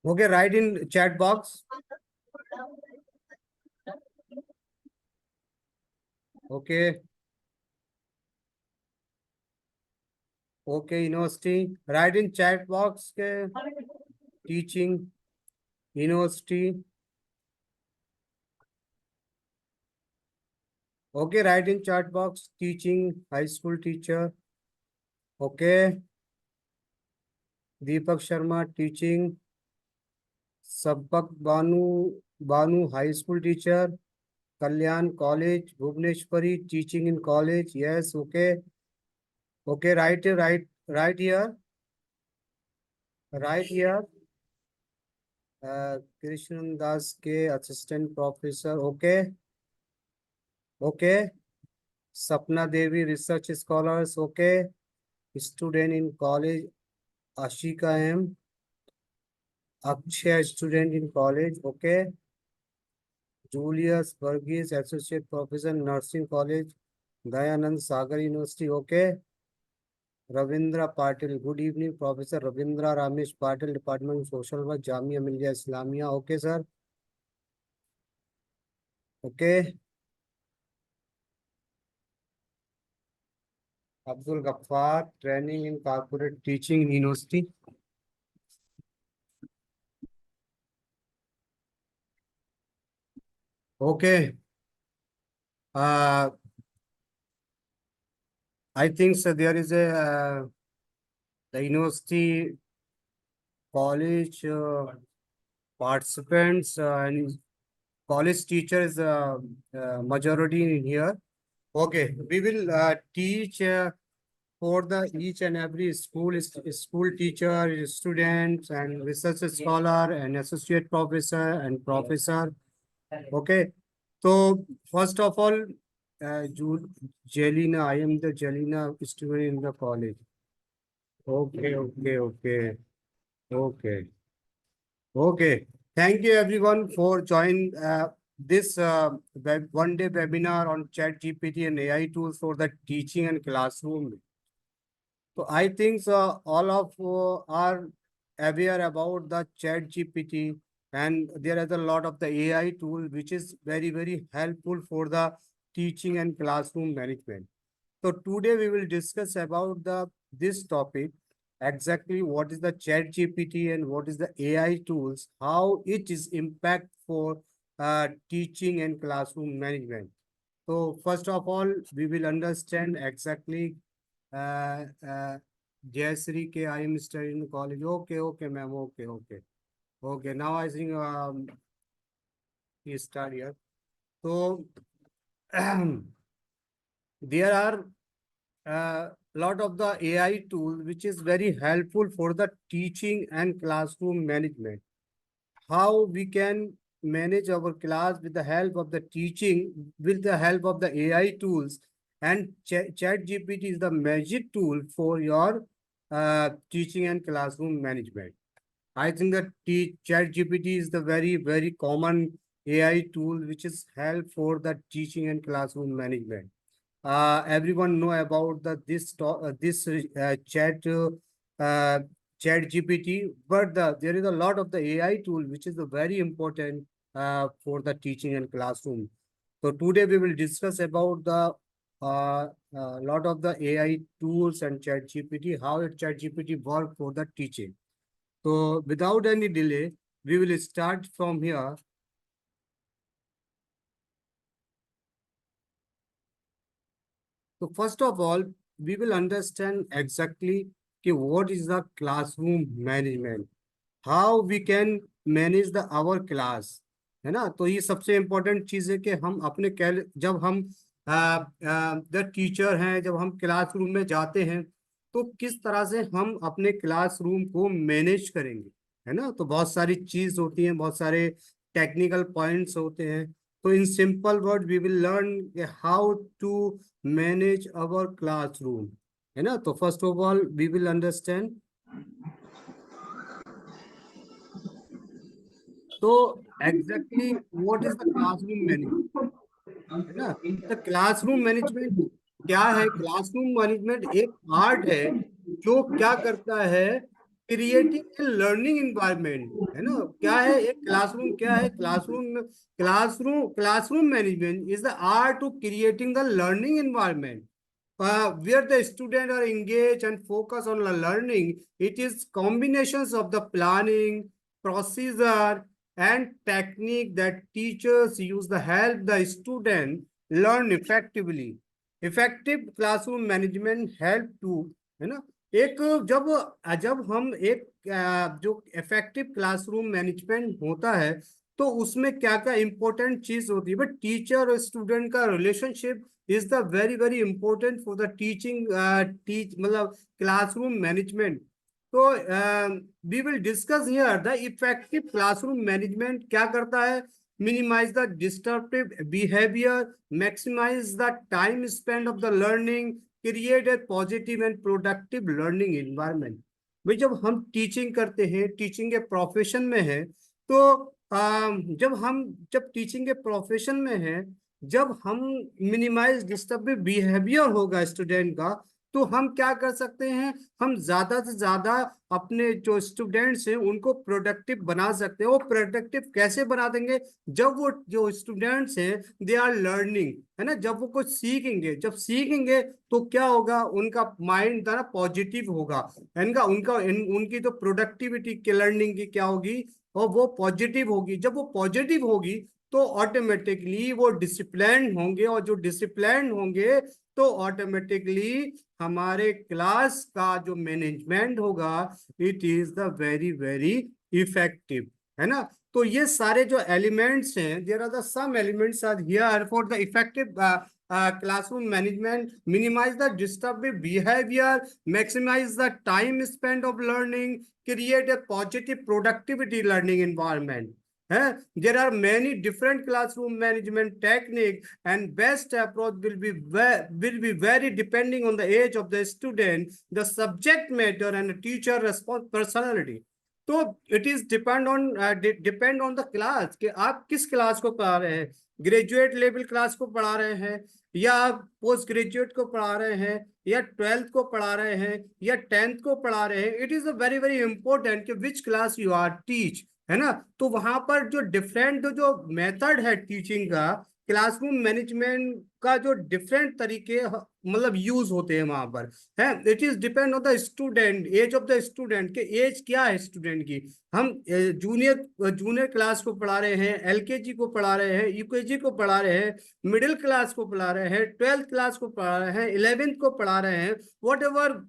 Okay, write in chat box. Okay, okay, university. Write in chat box के teaching university. Okay, write in chat box teaching high school teacher. Okay, Deepak Sharma teaching. Sabak Banu high school teacher. Kalyan college. Bhubaneswari teaching in college. Yes, okay. Okay, right here. Right here. Krishnan Das के assistant professor. Okay, okay. Sapna Devi research scholars. Okay. Student in college. Ashika M. Akshay student in college. Okay. Julius Burgess associate professor nursing college. Dayanand Sagar University. Okay. Ravindra Patil. Good evening, Professor Ravindra Ramesh Patil, Department of Social Work, Jamia Millia Islamia. Okay, sir. Okay. Abdul Ghaffar, training in corporate teaching in university. Okay. Uh, I think so there is a the university college participants and college teachers majority in here. Okay, we will teach for the each and every school teacher, students, and research scholar, and associate professor and professor. Okay, so first of all, Jelina, I am the Jelina student in the college. Okay, okay, okay, okay, okay. Thank you everyone for joining this one day webinar on Chat GPT and AI tools for the teaching and classroom. So I think all of are aware about the Chat GPT, and there is a lot of the AI tool which is very helpful for the teaching and classroom management. So today we will discuss about the this topic, exactly what is the Chat GPT and what is the AI tools, how it is impact for teaching and classroom management. So first of all, we will understand exactly Jayasri K. I am studying in college. Okay, okay, ma'am. Okay, okay. Okay, now I think he start here. So there are lot of the AI tool which is very helpful for the teaching and classroom management. How we can manage our class with the help of the teaching, with the help of the AI tools, and Chat GPT is the magic tool for your teaching and classroom management. I think that Chat GPT is the very common AI tool which is help for the teaching and classroom management. Everyone know about this uh, Chat GPT, but there is a lot of the AI tool which is very important for the teaching and classroom. So today we will discuss about the lot of the AI tools and Chat GPT, how Chat GPT work for the teaching. So without any delay, we will start from here. So first of all, we will understand exactly what is the classroom management, how we can manage the our class, है ना। तो ये सबसे important चीज है कि हम अपने जब हम द टीचर हैं, जब हम क्लासरूम में जाते हैं, तो किस तरह से हम अपने क्लासरूम को मैनेज करेंगे, है ना। तो बहुत सारी चीज होती हैं, बहुत सारे टेक्निकल पॉइंट्स होते हैं। तो in simple word we will learn how to manage our classroom, है ना। तो first of all we will understand. तो exactly what is the classroom management, है ना। तो क्लासरूम मैनेजमेंट क्या है? क्लासरूम मैनेजमेंट एक आर्ट है जो क्या करता है क्रिएटिंग ए लर्निंग इन्वायरमेंट, है ना। क्या है एक क्लासरूम, क्या है classroom, classroom management is the art of creating the learning environment where the students are engaged and focus on the learning. It is combinations of the planning, procedure, and technique that teachers use to help the student learn effectively. Effective classroom management help to, है ना। एक जब जब हम एक जो effective classroom management होता है तो उसमें क्या क्या इंपॉर्टेंट चीज होती है, बट टीचर और स्टूडेंट का relationship is the very very important for the teaching मतलब classroom management. तो we will discuss here the effective classroom management क्या करता है, minimize the disruptive behavior, maximize the time spent of the learning, create a positive and productive learning environment. भाई जब हम teaching करते हैं, टीचिंग के प्रोफेशन में है, तो जब टीचिंग के प्रोफेशन में है, जब हम मिनिमाइज डिस्टर्बिव बिहेवियर होगा स्टूडेंट का, तो हम क्या कर सकते हैं, हम ज्यादा से ज्यादा अपने जो स्टूडेंट्स हैं उनको प्रोडक्टिव बना सकते हैं। वो प्रोडक्टिव कैसे बना देंगे, जब वो जो स्टूडेंट्स हैं दे आर लर्निंग, है ना, जब वो कुछ सीखेंगे, जब सीखेंगे तो क्या होगा, उनका माइंड ना पॉजिटिव होगा, इनका उनका उनकी तो प्रोडक्टिविटी के लर्निंग की क्या होगी, और वो पॉजिटिव होगी। जब वो पॉजिटिव होगी तो ऑटोमेटिकली वो डिसिप्लिन होंगे, और जो डिसिप्लिन होंगे तो ऑटोमेटिकली हमारे क्लास का जो मैनेजमेंट होगा it is the very very effective, है ना। तो ये सारे जो एलिमेंट्स हैं, there are the some elements are here for the effective classroom management. Minimize the disruptive behavior, maximize the time spent of learning, create a positive productivity learning environment. There are many different classroom management techniques, and best approach will be very depending on the age of the student, the subject matter, and the teacher response personality. तो it is depend on the class कि आप किस class को पढ़ा रहे हैं, graduate level class को पढ़ा रहे हैं, या आप पोस्ट ग्रेजुएट को पढ़ा रहे हैं, या 12th को पढ़ा रहे हैं, या 10th को पढ़ा रहे हैं। It is a very very important कि which class you are teach, है ना। तो वहां पर जो डिफरेंट जो मेथड है टीचिंग का, क्लासरूम मैनेजमेंट का जो डिफरेंट तरीके मतलब यूज होते हैं वहां पर, है। It is depend on the student, age of the student के एज क्या है स्टूडेंट की। हम जूनियर क्लास को पढ़ा रहे हैं, एलकेजी को पढ़ा रहे हैं, यूकेजी को पढ़ा रहे हैं, मिडिल क्लास को पढ़ा रहे हैं, 12th क्लास को पढ़ा रहे हैं, 11th को पढ़ा रहे हैं, वॉट एवर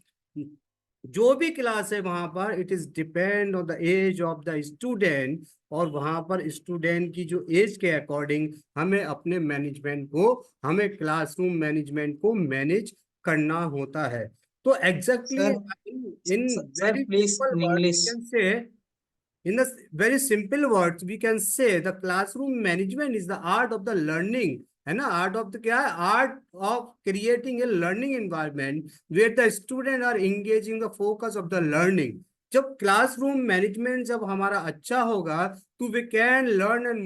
जो भी क्लास है वहां पर, it is depend on the age of the student. और वहां पर स्टूडेंट की जो एज के अकॉर्डिंग हमें अपने मैनेजमेंट को, हमें क्लासरूम मैनेजमेंट को मैनेज करना होता है। तो exactly Sir, in sir, very please simple in word English. Can say, in the very simple words we can say the classroom management is the art of the learning, है ना। Art of the क्या है, art of creating a learning environment where the student are engaging the focus of the learning. जब classroom management जब हमारा अच्छा होगा तो we can learn and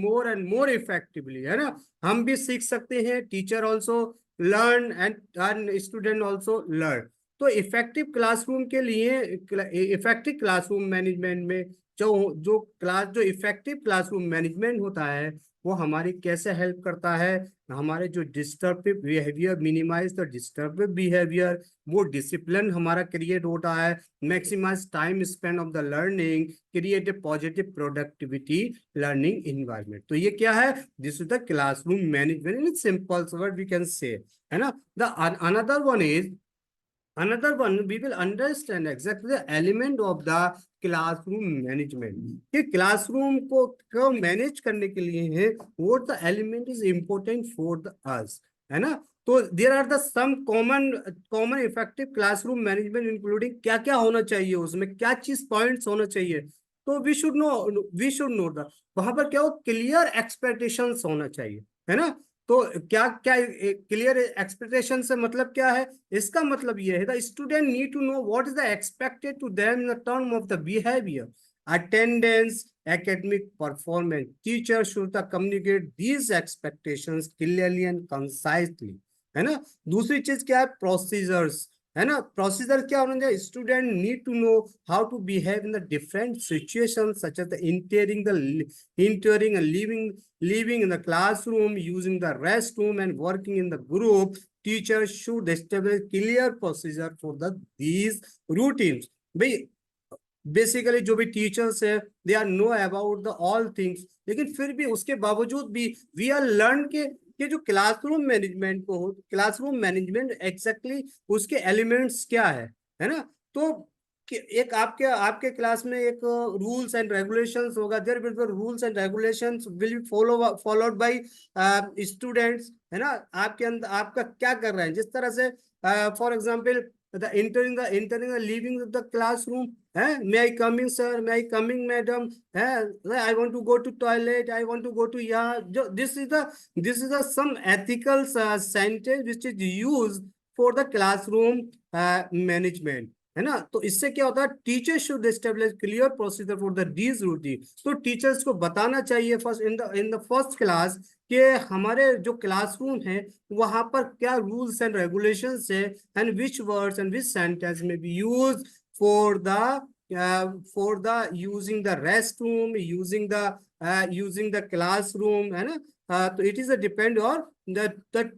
more effectively, है ना। हम भी सीख सकते हैं, teacher also learn and student also learn. तो इफेक्टिव क्लासरूम के लिए, इफेक्टिव क्लासरूम मैनेजमेंट में जो इफेक्टिव क्लासरूम मैनेजमेंट होता है वो हमारी कैसे हेल्प करता है, हमारे जो disruptive behaviour, minimize the disruptive behaviour, वो डिसिप्लिन हमारा क्रिएट होता है, maximize time spend of the learning, create a positive productivity learning environment. तो ये क्या है, this is the classroom management in simple word we can say, है ना। The another one we will understand exactly the element of the classroom management, कि classroom को manage करने के लिए है, what the element is important for the us, है ना। तो there are the some common effective classroom management including क्या क्या होना चाहिए, उसमें क्या चीज पॉइंट्स होना चाहिए। तो वी शुड नो द, वहां पर क्या हो, क्लियर एक्सपेक्टेशंस होना चाहिए, है ना। तो क्या क्या क्लियर एक्सपेक्टेशन से मतलब क्या है, इसका मतलब यह है the student need to know what is the expected to them in the term of the behaviour, attendance, academic performance. Teacher should communicate these expectations clearly and concisely, है ना। दूसरी चीज क्या है, प्रोसीजर्स, है ना। प्रोसीजर क्या होना चाहिए, student need to know how to behave in the different situation such as entering and leaving in the classroom, using the restroom and working in the group. Teachers should establish clear procedure for these routines. भाई basically जो भी teachers है they are know about the all things, लेकिन फिर भी उसके बावजूद भी वी आर लर्न के जो क्लासरूम मैनेजमेंट को हो, क्लासरूम मैनेजमेंट एग्जैक्टली उसके एलिमेंट्स क्या है ना। तो एक आपके आपके क्लास में एक रूल्स एंड रेगुलेशंस होगा, there will be rules and regulations will be followed by students, है ना। आपके अंदर आपका क्या कर रहे हैं, जिस तरह से for example the entering the leaving the classroom, may I come in sir, may I come in madam, I want to go to toilet, I want to go to, yeah, this is the some ethical sentence which is used for the classroom management, है ना। तो इससे क्या होता है, teacher should establish clear procedure for the these routine. तो teachers को बताना चाहिए first in the first class कि हमारे जो क्लासरूम है वहां पर क्या रूल्स एंड रेगुलेशंस है, and which words and which sentence may be use for the using the rest room, using the classroom, है ना। तो इट इज अ डिपेंड और the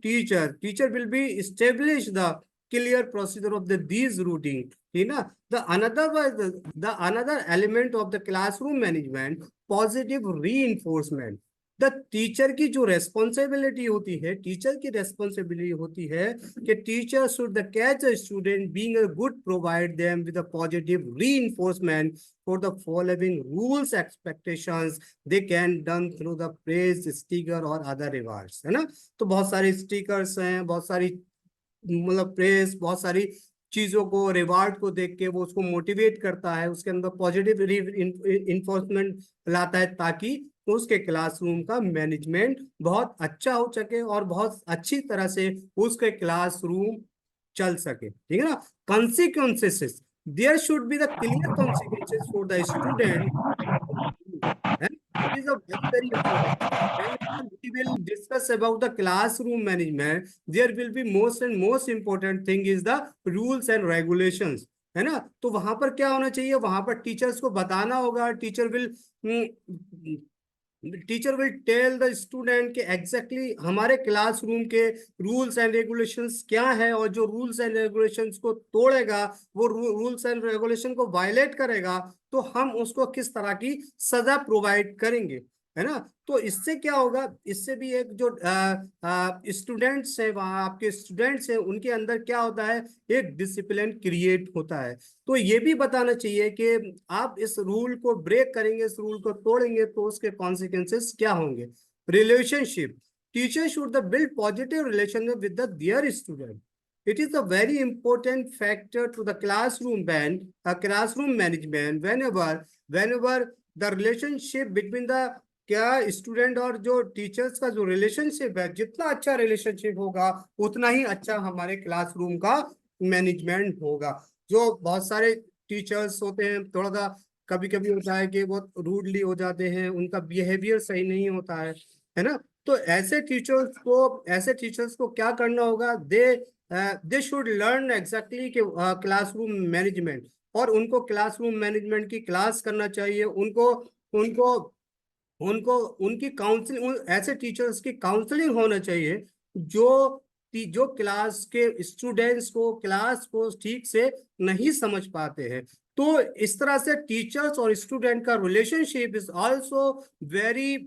teacher will be establish the clear procedure of these routine, है ना। The another element of the classroom management, positive reinforcement। The teacher की जो responsibility होती है, टीचर की रेस्पॉन्सिबिलिटी होती है कि teacher should the catch a student being a good, provide them with a positive reinforcement for the following rules expectations they can done through the praise sticker और other rewards, है ना। तो बहुत सारे स्टिकर्स हैं, बहुत सारी मतलब प्रेस, बहुत सारी चीजों को, रिवार्ड को देख के वो उसको मोटिवेट करता है, उसके अंदर पॉजिटिव इन्फोर्समेंट लाता है, ताकि उसके क्लासरूम का मैनेजमेंट बहुत अच्छा हो सके और बहुत अच्छी तरह से उसके क्लासरूम चल सके, ठीक है ना। Consequences, there should be the clear consequences for the student, it is a very important. When we will discuss about the classroom management, there will be most important thing is the rules and regulations, है ना। तो वहां पर क्या होना चाहिए, वहां पर टीचर्स को बताना होगा, teacher will tell the student के एग्जैक्टली हमारे क्लासरूम के रूल्स एंड रेगुलेशंस क्या है, और जो रूल्स एंड रेगुलेशंस को तोड़ेगा, वो रूल्स एंड रेगुलेशन को वायलेट करेगा, तो हम उसको किस तरह की सजा प्रोवाइड करेंगे, है ना। तो इससे क्या होगा, इससे भी एक जो स्टूडेंट्स है, वहाँ आपके स्टूडेंट्स हैं, उनके अंदर क्या होता है, एक डिसिप्लिन क्रिएट होता है। तो ये भी बताना चाहिए कि आप इस रूल को ब्रेक करेंगे, इस रूल को तोड़ेंगे, तो उसके कॉन्सिक्वेंसेस क्या होंगे। Relationship, teacher should the build positive relation with the their student. It is a very important factor to the classroom management whenever the relationship between the क्या स्टूडेंट और जो टीचर्स का जो रिलेशनशिप है, जितना अच्छा रिलेशनशिप होगा उतना ही अच्छा हमारे क्लासरूम का मैनेजमेंट होगा। जो बहुत सारे टीचर्स होते हैं, थोड़ा सा कभी कभी होता है कि बहुत रूडली हो जाते हैं, उनका बिहेवियर सही नहीं होता है ना। तो ऐसे टीचर्स को क्या करना होगा, दे शुड लर्न एग्जैक्टली कि क्लासरूम मैनेजमेंट, और उनको क्लासरूम मैनेजमेंट की क्लास करना चाहिए। उनको उनको उनको उनकी काउंसलिंग, ऐसे टीचर्स की काउंसलिंग होना चाहिए जो जो क्लास के स्टूडेंट्स को, क्लास को ठीक से नहीं समझ पाते हैं। तो इस तरह से टीचर्स और स्टूडेंट का relationship is also very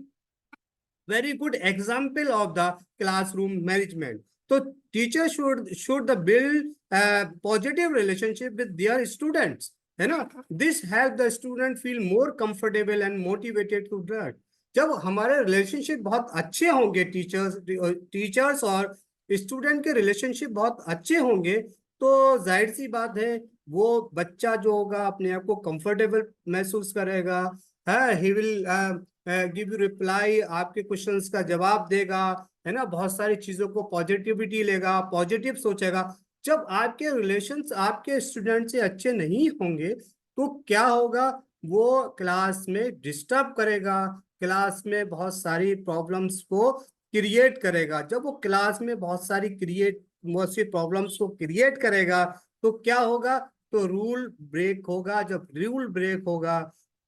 very good example of the classroom management. So teacher should the build a positive relationship with their students, है ना। This help the student feel more comfortable and motivated to learn. जब हमारे relationship बहुत अच्छे होंगे, teachers और student के relationship बहुत अच्छे होंगे, तो जाहिर सी बात है वो बच्चा जो होगा अपने आप को कंफर्टेबल महसूस करेगा, है, he will give you reply, आपके क्वेश्चंस का जवाब देगा, है ना। बहुत सारी चीजों को पॉजिटिविटी लेगा, पॉजिटिव सोचेगा। जब आपके रिलेशंस आपके स्टूडेंट से अच्छे नहीं होंगे तो क्या होगा, वो क्लास में डिस्टर्ब करेगा, क्लास में बहुत सारी प्रॉब्लम्स को क्रिएट करेगा। जब वो क्लास में बहुत सारी प्रॉब्लम्स को क्रिएट करेगा, तो क्या होगा, तो रूल ब्रेक होगा। जब रूल ब्रेक होगा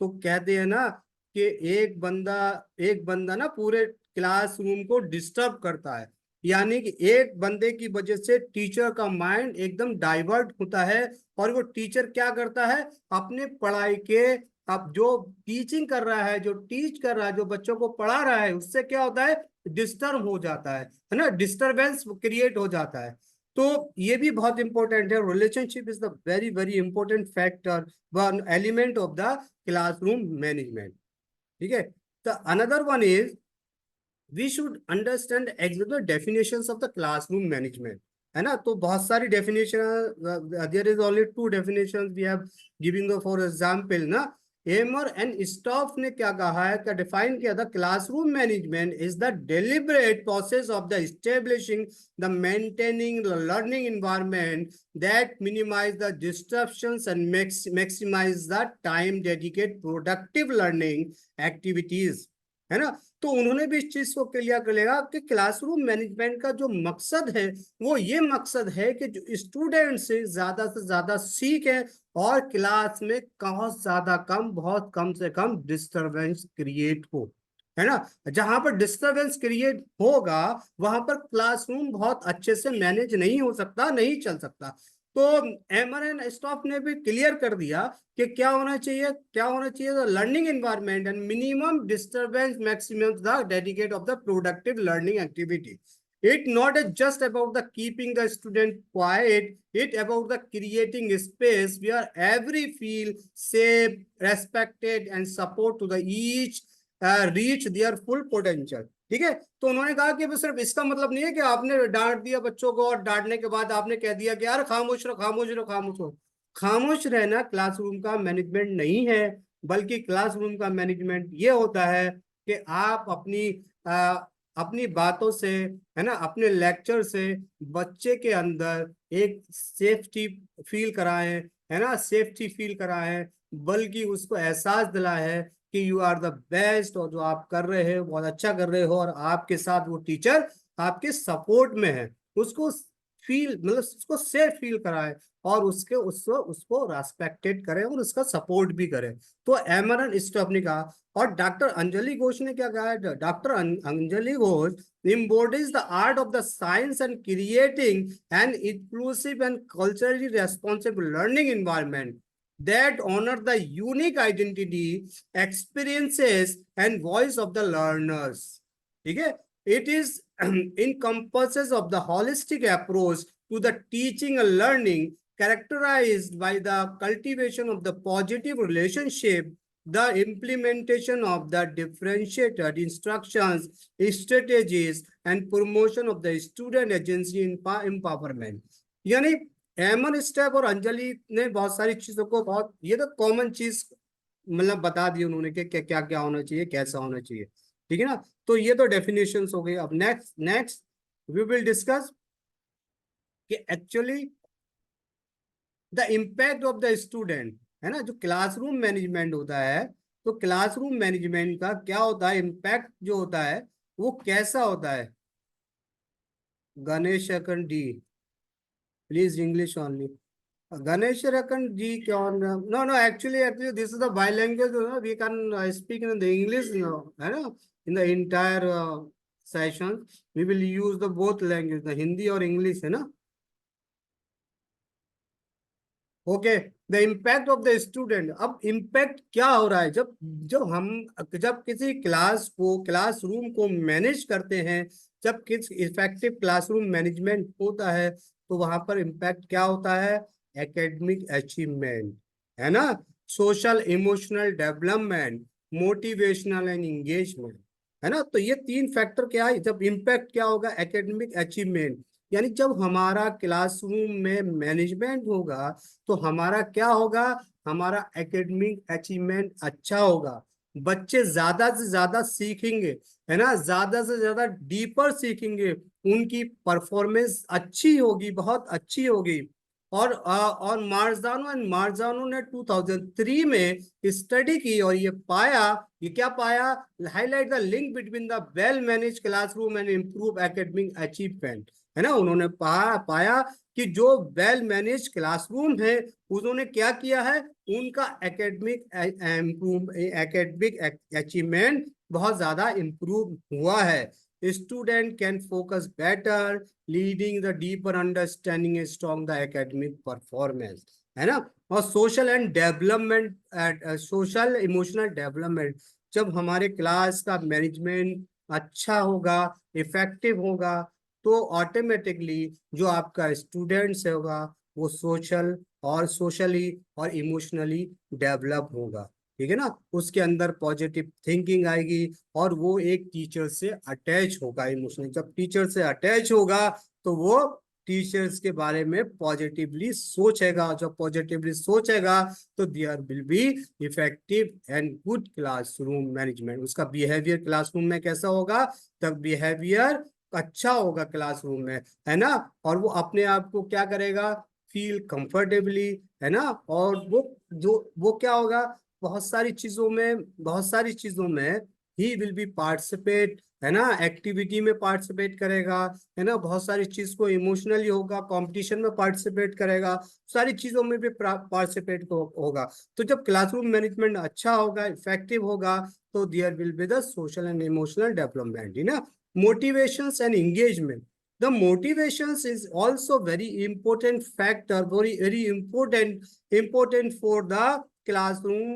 तो कहते हैं ना कि एक बंदा ना पूरे क्लासरूम को डिस्टर्ब करता है। यानी कि एक बंदे की वजह से टीचर का माइंड एकदम डाइवर्ट होता है, और वो टीचर क्या करता है, अपने पढ़ाई के, अब जो टीचिंग कर रहा है, जो टीच कर रहा है, जो बच्चों को पढ़ा रहा है, उससे क्या होता है, डिस्टर्ब हो जाता है ना, डिस्टरबेंस क्रिएट हो जाता है। तो ये भी बहुत इंपॉर्टेंट है। Relationship is the very very important factor, one element of the classroom management. ठीक है। The another one is we should understand exact definitions of the classroom management, है ना। तो बहुत सारी definition, there is only two definitions we have giving for example ना। Emmer and staff ने क्या कहा है, क्या डिफाइन किया था, classroom management is the deliberate process of the establishing the maintaining the learning environment that minimize the disruptions and maximize the time dedicate productive learning activities, है ना। तो उन्होंने भी इस चीज को क्लियर कर लिया कि क्लासरूम मैनेजमेंट का जो मकसद है, वो ये मकसद है कि जो स्टूडेंट से ज्यादा सीखे, और क्लास में बहुत कम से कम डिस्टरबेंस क्रिएट हो, है ना। जहां पर डिस्टरबेंस क्रिएट होगा, वहां पर क्लासरूम बहुत अच्छे से मैनेज नहीं हो सकता, नहीं चल सकता। तो एमर एंड स्टॉफ ने भी क्लियर कर दिया कि क्या होना चाहिए, क्या होना चाहिए, the learning environment and minimum disturbance maximum the dedicate of the productive learning activity. It not just about the keeping the student quiet, it about the creating a space where every feel safe, respected and support to the each reach their full potential। ठीक है। तो उन्होंने कहा कि सिर्फ इसका मतलब नहीं है कि आपने डांट दिया बच्चों को, और डांटने के बाद आपने कह दिया कि यार खामोश रहो, खामोश रहो, खामोश रहो। खामोश रहना क्लासरूम का मैनेजमेंट नहीं है, बल्कि क्लासरूम का मैनेजमेंट ये होता है कि आप अपनी बातों से, है ना, अपने लेक्चर से बच्चे के अंदर एक सेफ्टी फील कराएं, है ना, सेफ्टी फील कराएं, बल्कि उसको एहसास दिलाए कि यू आर द बेस्ट, और जो आप कर रहे हो बहुत अच्छा कर रहे हो, और आपके साथ वो टीचर आपके सपोर्ट में है। उसको फील, मतलब उसको सेफ फील कराए, और उसको उसको रेस्पेक्टेड करें, और उसका सपोर्ट भी करें। तो एमरन स्टॉप ने कहा। और डॉक्टर अंजलि घोष ने क्या कहा है, doctor Anjali Ghosh embodies the art of the science and creating an inclusive and culturally responsible learning environment that honor the unique identity, experiences and voice of the learners। ठीक है। It is encompasses of the holistic approach to the teaching and learning, characterized by the cultivation of the positive relationship, the implementation of the differentiated instructions, strategies, and promotion of the student agency empowerment। यानी एमन step और अंजलि ने बहुत सारी चीजों को, बहुत ये तो कॉमन चीज मतलब बता दी उन्होंने कि क्या क्या होना चाहिए, कैसा होना चाहिए। ठीक है ना। तो ये तो डेफिनेशंस हो गई। अब next next we will discuss कि actually the impact of the student, है ना। जो क्लासरूम मैनेजमेंट होता है, तो क्लासरूम मैनेजमेंट का क्या होता है, इम्पैक्ट जो होता है वो कैसा होता है। गणेश अकन डी, प्लीज इंग्लिश ओनली। गणेश अकन जी क्या, no no, actually this is the bilanguage, we can speak in the English, है ना, in the entire session we will use the both language, the Hindi और इंग्लिश, है ना। Okay. The impact of the student. अब impact क्या हो रहा है, जब किसी क्लासरूम को मैनेज करते हैं, जब किस इफेक्टिव क्लासरूम मैनेजमेंट होता है, तो वहां पर इम्पैक्ट क्या होता है, एकेडमिक अचीवमेंट, है ना, social emotional development, motivational and engagement, है ना। तो ये तीन फैक्टर क्या है, जब इम्पैक्ट क्या होगा, एकेडमिक अचीवमेंट। यानी जब हमारा क्लासरूम में मैनेजमेंट होगा, तो हमारा क्या होगा, हमारा एकेडमिक अचीवमेंट अच्छा होगा, बच्चे ज्यादा से ज्यादा सीखेंगे, है ना, ज्यादा से ज्यादा डीपर सीखेंगे, उनकी परफॉर्मेंस अच्छी होगी, बहुत अच्छी होगी। और मार्जानो ने 2003 में स्टडी की, और ये क्या पाया, highlight the link between the well manage classroom and improve academic achievement. है ना। उन्होंने पाया कि जो वेल मैनेज क्लासरूम है उन्होंने क्या किया है, उनका एकेडमिक अचीवमेंट बहुत ज्यादा इम्प्रूव हुआ है। Student can focus better, leading the deeper understanding strong the academic performance, है ना। और social and development, social emotional development, जब हमारे क्लास का मैनेजमेंट अच्छा होगा, इफेक्टिव होगा, तो ऑटोमेटिकली जो आपका स्टूडेंट्स होगा वो सोशली और इमोशनली डेवलप होगा, ठीक है ना। उसके अंदर पॉजिटिव थिंकिंग आएगी और वो एक टीचर से अटैच होगा इमोशनली। जब टीचर से अटैच होगा तो वो टीचर्स के बारे में पॉजिटिवली सोचेगा। जब पॉजिटिवली सोचेगा तो there will be effective and good classroom management. उसका बिहेवियर क्लासरूम में कैसा होगा, तब बिहेवियर अच्छा होगा क्लासरूम में, है ना। और वो अपने आप को क्या करेगा, फील कंफर्टेबली, है ना। और वो क्या होगा, बहुत सारी चीजों में ही विल बी पार्टिसिपेट, है ना, एक्टिविटी में पार्टिसिपेट करेगा, है ना। बहुत सारी चीज को इमोशनली होगा, कंपटीशन में पार्टिसिपेट करेगा, सारी चीजों में भी पार्टिसिपेट होगा। तो जब क्लासरूम मैनेजमेंट अच्छा होगा, इफेक्टिव होगा, तो there will be the social and emotional development, है ना। Motivations and engagement. The motivations is also very important factor, very important for the classroom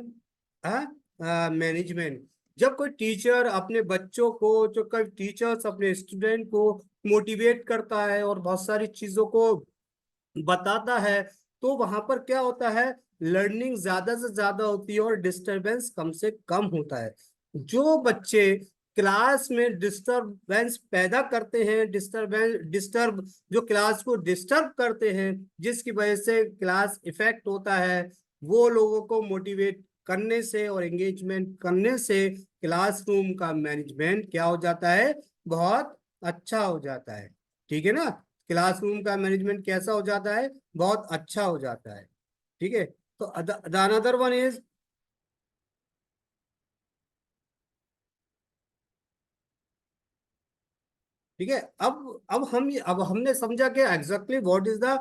management. जब कोई टीचर अपने बच्चों को, जो कोई टीचर्स अपने स्टूडेंट को मोटिवेट करता है और बहुत सारी चीजों को बताता है, तो वहां पर क्या होता है, लर्निंग ज्यादा से ज्यादा होती है और डिस्टरबेंस कम से कम होता है। जो बच्चे क्लास में डिस्टरबेंस पैदा करते हैं, डिस्टर्ब जो क्लास को डिस्टर्ब करते हैं, जिसकी वजह से क्लास इफेक्ट होता है, वो लोगों को मोटिवेट करने से और एंगेजमेंट करने से क्लासरूम का मैनेजमेंट क्या हो जाता है, बहुत अच्छा हो जाता है, ठीक है ना। क्लासरूम का मैनेजमेंट कैसा हो जाता है, बहुत अच्छा हो जाता है, ठीक है। तो अनदर वन इज, ठीक है। अब हमने समझा कि exactly what is the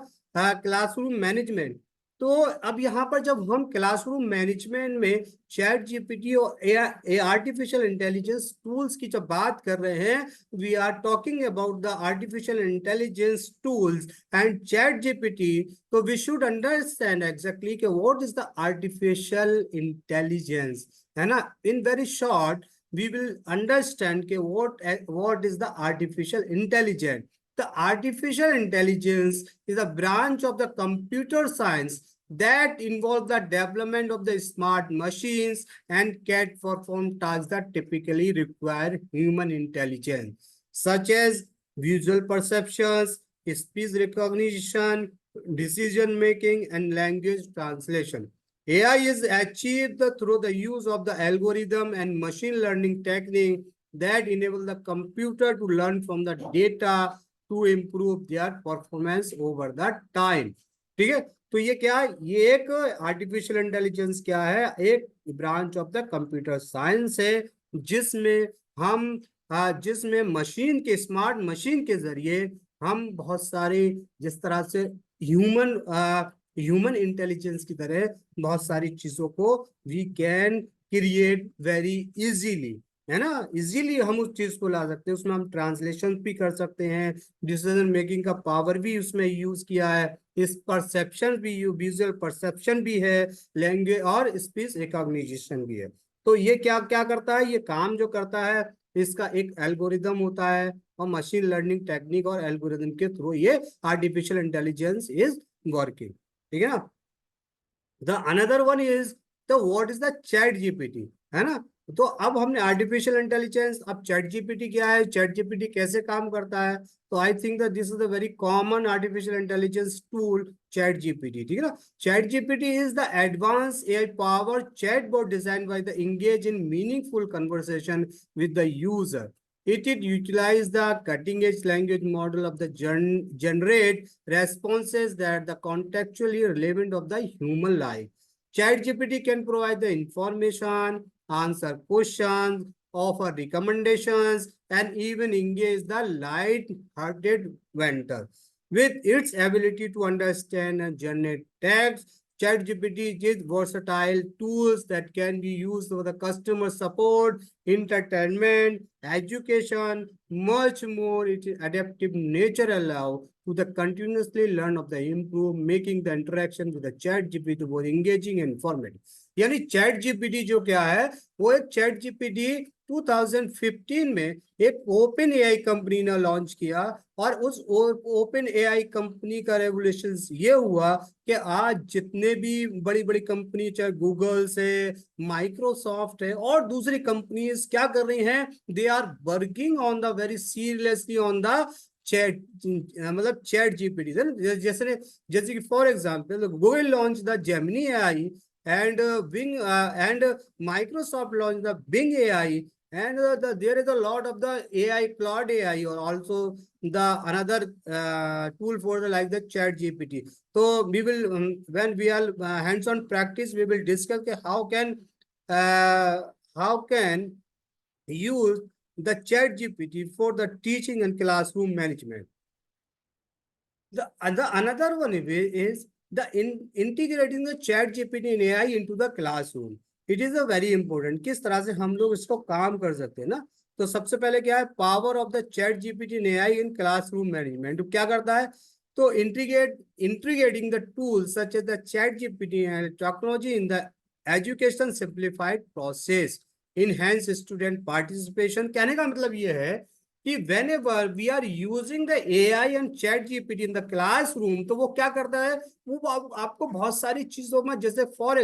classroom management. तो अब यहाँ पर जब हम क्लासरूम मैनेजमेंट में चैट जीपीटी और ए आर्टिफिशियल इंटेलिजेंस टूल्स की जब बात कर रहे हैं, we are talking about the artificial intelligence tools and chat GPT. तो वी शुड अंडरस्टैंड एग्जैक्टली कि what is the artificial intelligence, है ना। In very short we will understand what is the artificial intelligence. The artificial intelligence is a branch of the computer science that involves the development of the smart machines and can perform tasks that typically require human intelligence, such as visual perceptions, speech recognition, decision making, and language translation. AI is achieved through the use of the algorithm and machine learning technique that enable the computer to learn from the data to improve their performance over the time. ठीक है। तो ये क्या है, ये एक artificial intelligence क्या है, एक branch of the computer science है, जिसमें जिसमें मशीन के, स्मार्ट मशीन के जरिए हम बहुत सारे, जिस तरह से ह्यूमन ह्यूमन इंटेलिजेंस की तरह बहुत सारी चीजों को we can create very easily, है ना। इजीली हम उस चीज को ला सकते हैं, उसमें हम ट्रांसलेशन भी कर सकते हैं, डिसीजन मेकिंग का पावर भी उसमें यूज किया है, इस परसेप्शन भी, विजुअल परसेप्शन भी है, लैंग्वेज और स्पीच रिकॉग्निशन भी है। तो ये क्या क्या करता है, ये काम जो करता है, इसका एक एल्गोरिदम होता है और मशीन लर्निंग टेक्निक और एल्गोरिदम के थ्रू ये आर्टिफिशियल इंटेलिजेंस इज वर्किंग, ठीक है ना। The another one is the what is the chat GPT, है ना। तो अब हमने आर्टिफिशियल इंटेलिजेंस, अब चैट जीपीटी क्या है, चैट जीपीटी कैसे काम करता है। तो I think that this is a very common artificial intelligence tool, chat GPT, ठीक है ना। Chat GPT is the advance AI power chatbot design by the engage in meaningful conversation with the user. It utilize the cutting edge language model of the generate responses that the contextually relevant of the human life. ChatGPT can provide the information, answer questions, offer recommendations, and even engage the light-hearted vendor. With its ability to understand and generate text, ChatGPT is versatile tools that can be used for the customer support, entertainment, education, much more. Its adaptive nature allow to the continuously learn of the improve, making the interaction with the ChatGPT more engaging and informative. यानी chat GPT जो क्या है, वो एक chat GPT 2015 में एक open AI company ने launch किया, और उस ओपन एआई कंपनी का रेवोल्यूशन ये हुआ कि आज जितने भी बड़ी बड़ी कंपनी, चाहे गूगल से, माइक्रोसॉफ्ट है और दूसरी कंपनीज क्या कर रही हैं, they are working on the very seriously on the chat, मतलब चैट जीपीटी। जैसे जैसे कि for example Google launch the Gemini AI, and Bing and Microsoft launched the Bing AI, and there is a lot of the AI, Cloud AI, or also the another tool for the like the Chat GPT. So we will when we are hands-on practice, we will discuss how can use the Chat GPT for the teaching and classroom management. The another one is the integrating the chat GPT and AI into the classroom. It is a very important किस तरह से हम लोग इसको काम कर सकते हैं ना। तो सबसे पहले क्या है, power of the chat GPT and AI in classroom management. क्या करता है, तो integrating the tools such as the chat GPT and technology in the education simplified process, enhance student participation। कहने का मतलब ये है कि whenever we are using the AI and chat GPT in the classroom, तो वो क्या करता है, वो आपको बहुत सारी चीजों में, जैसे for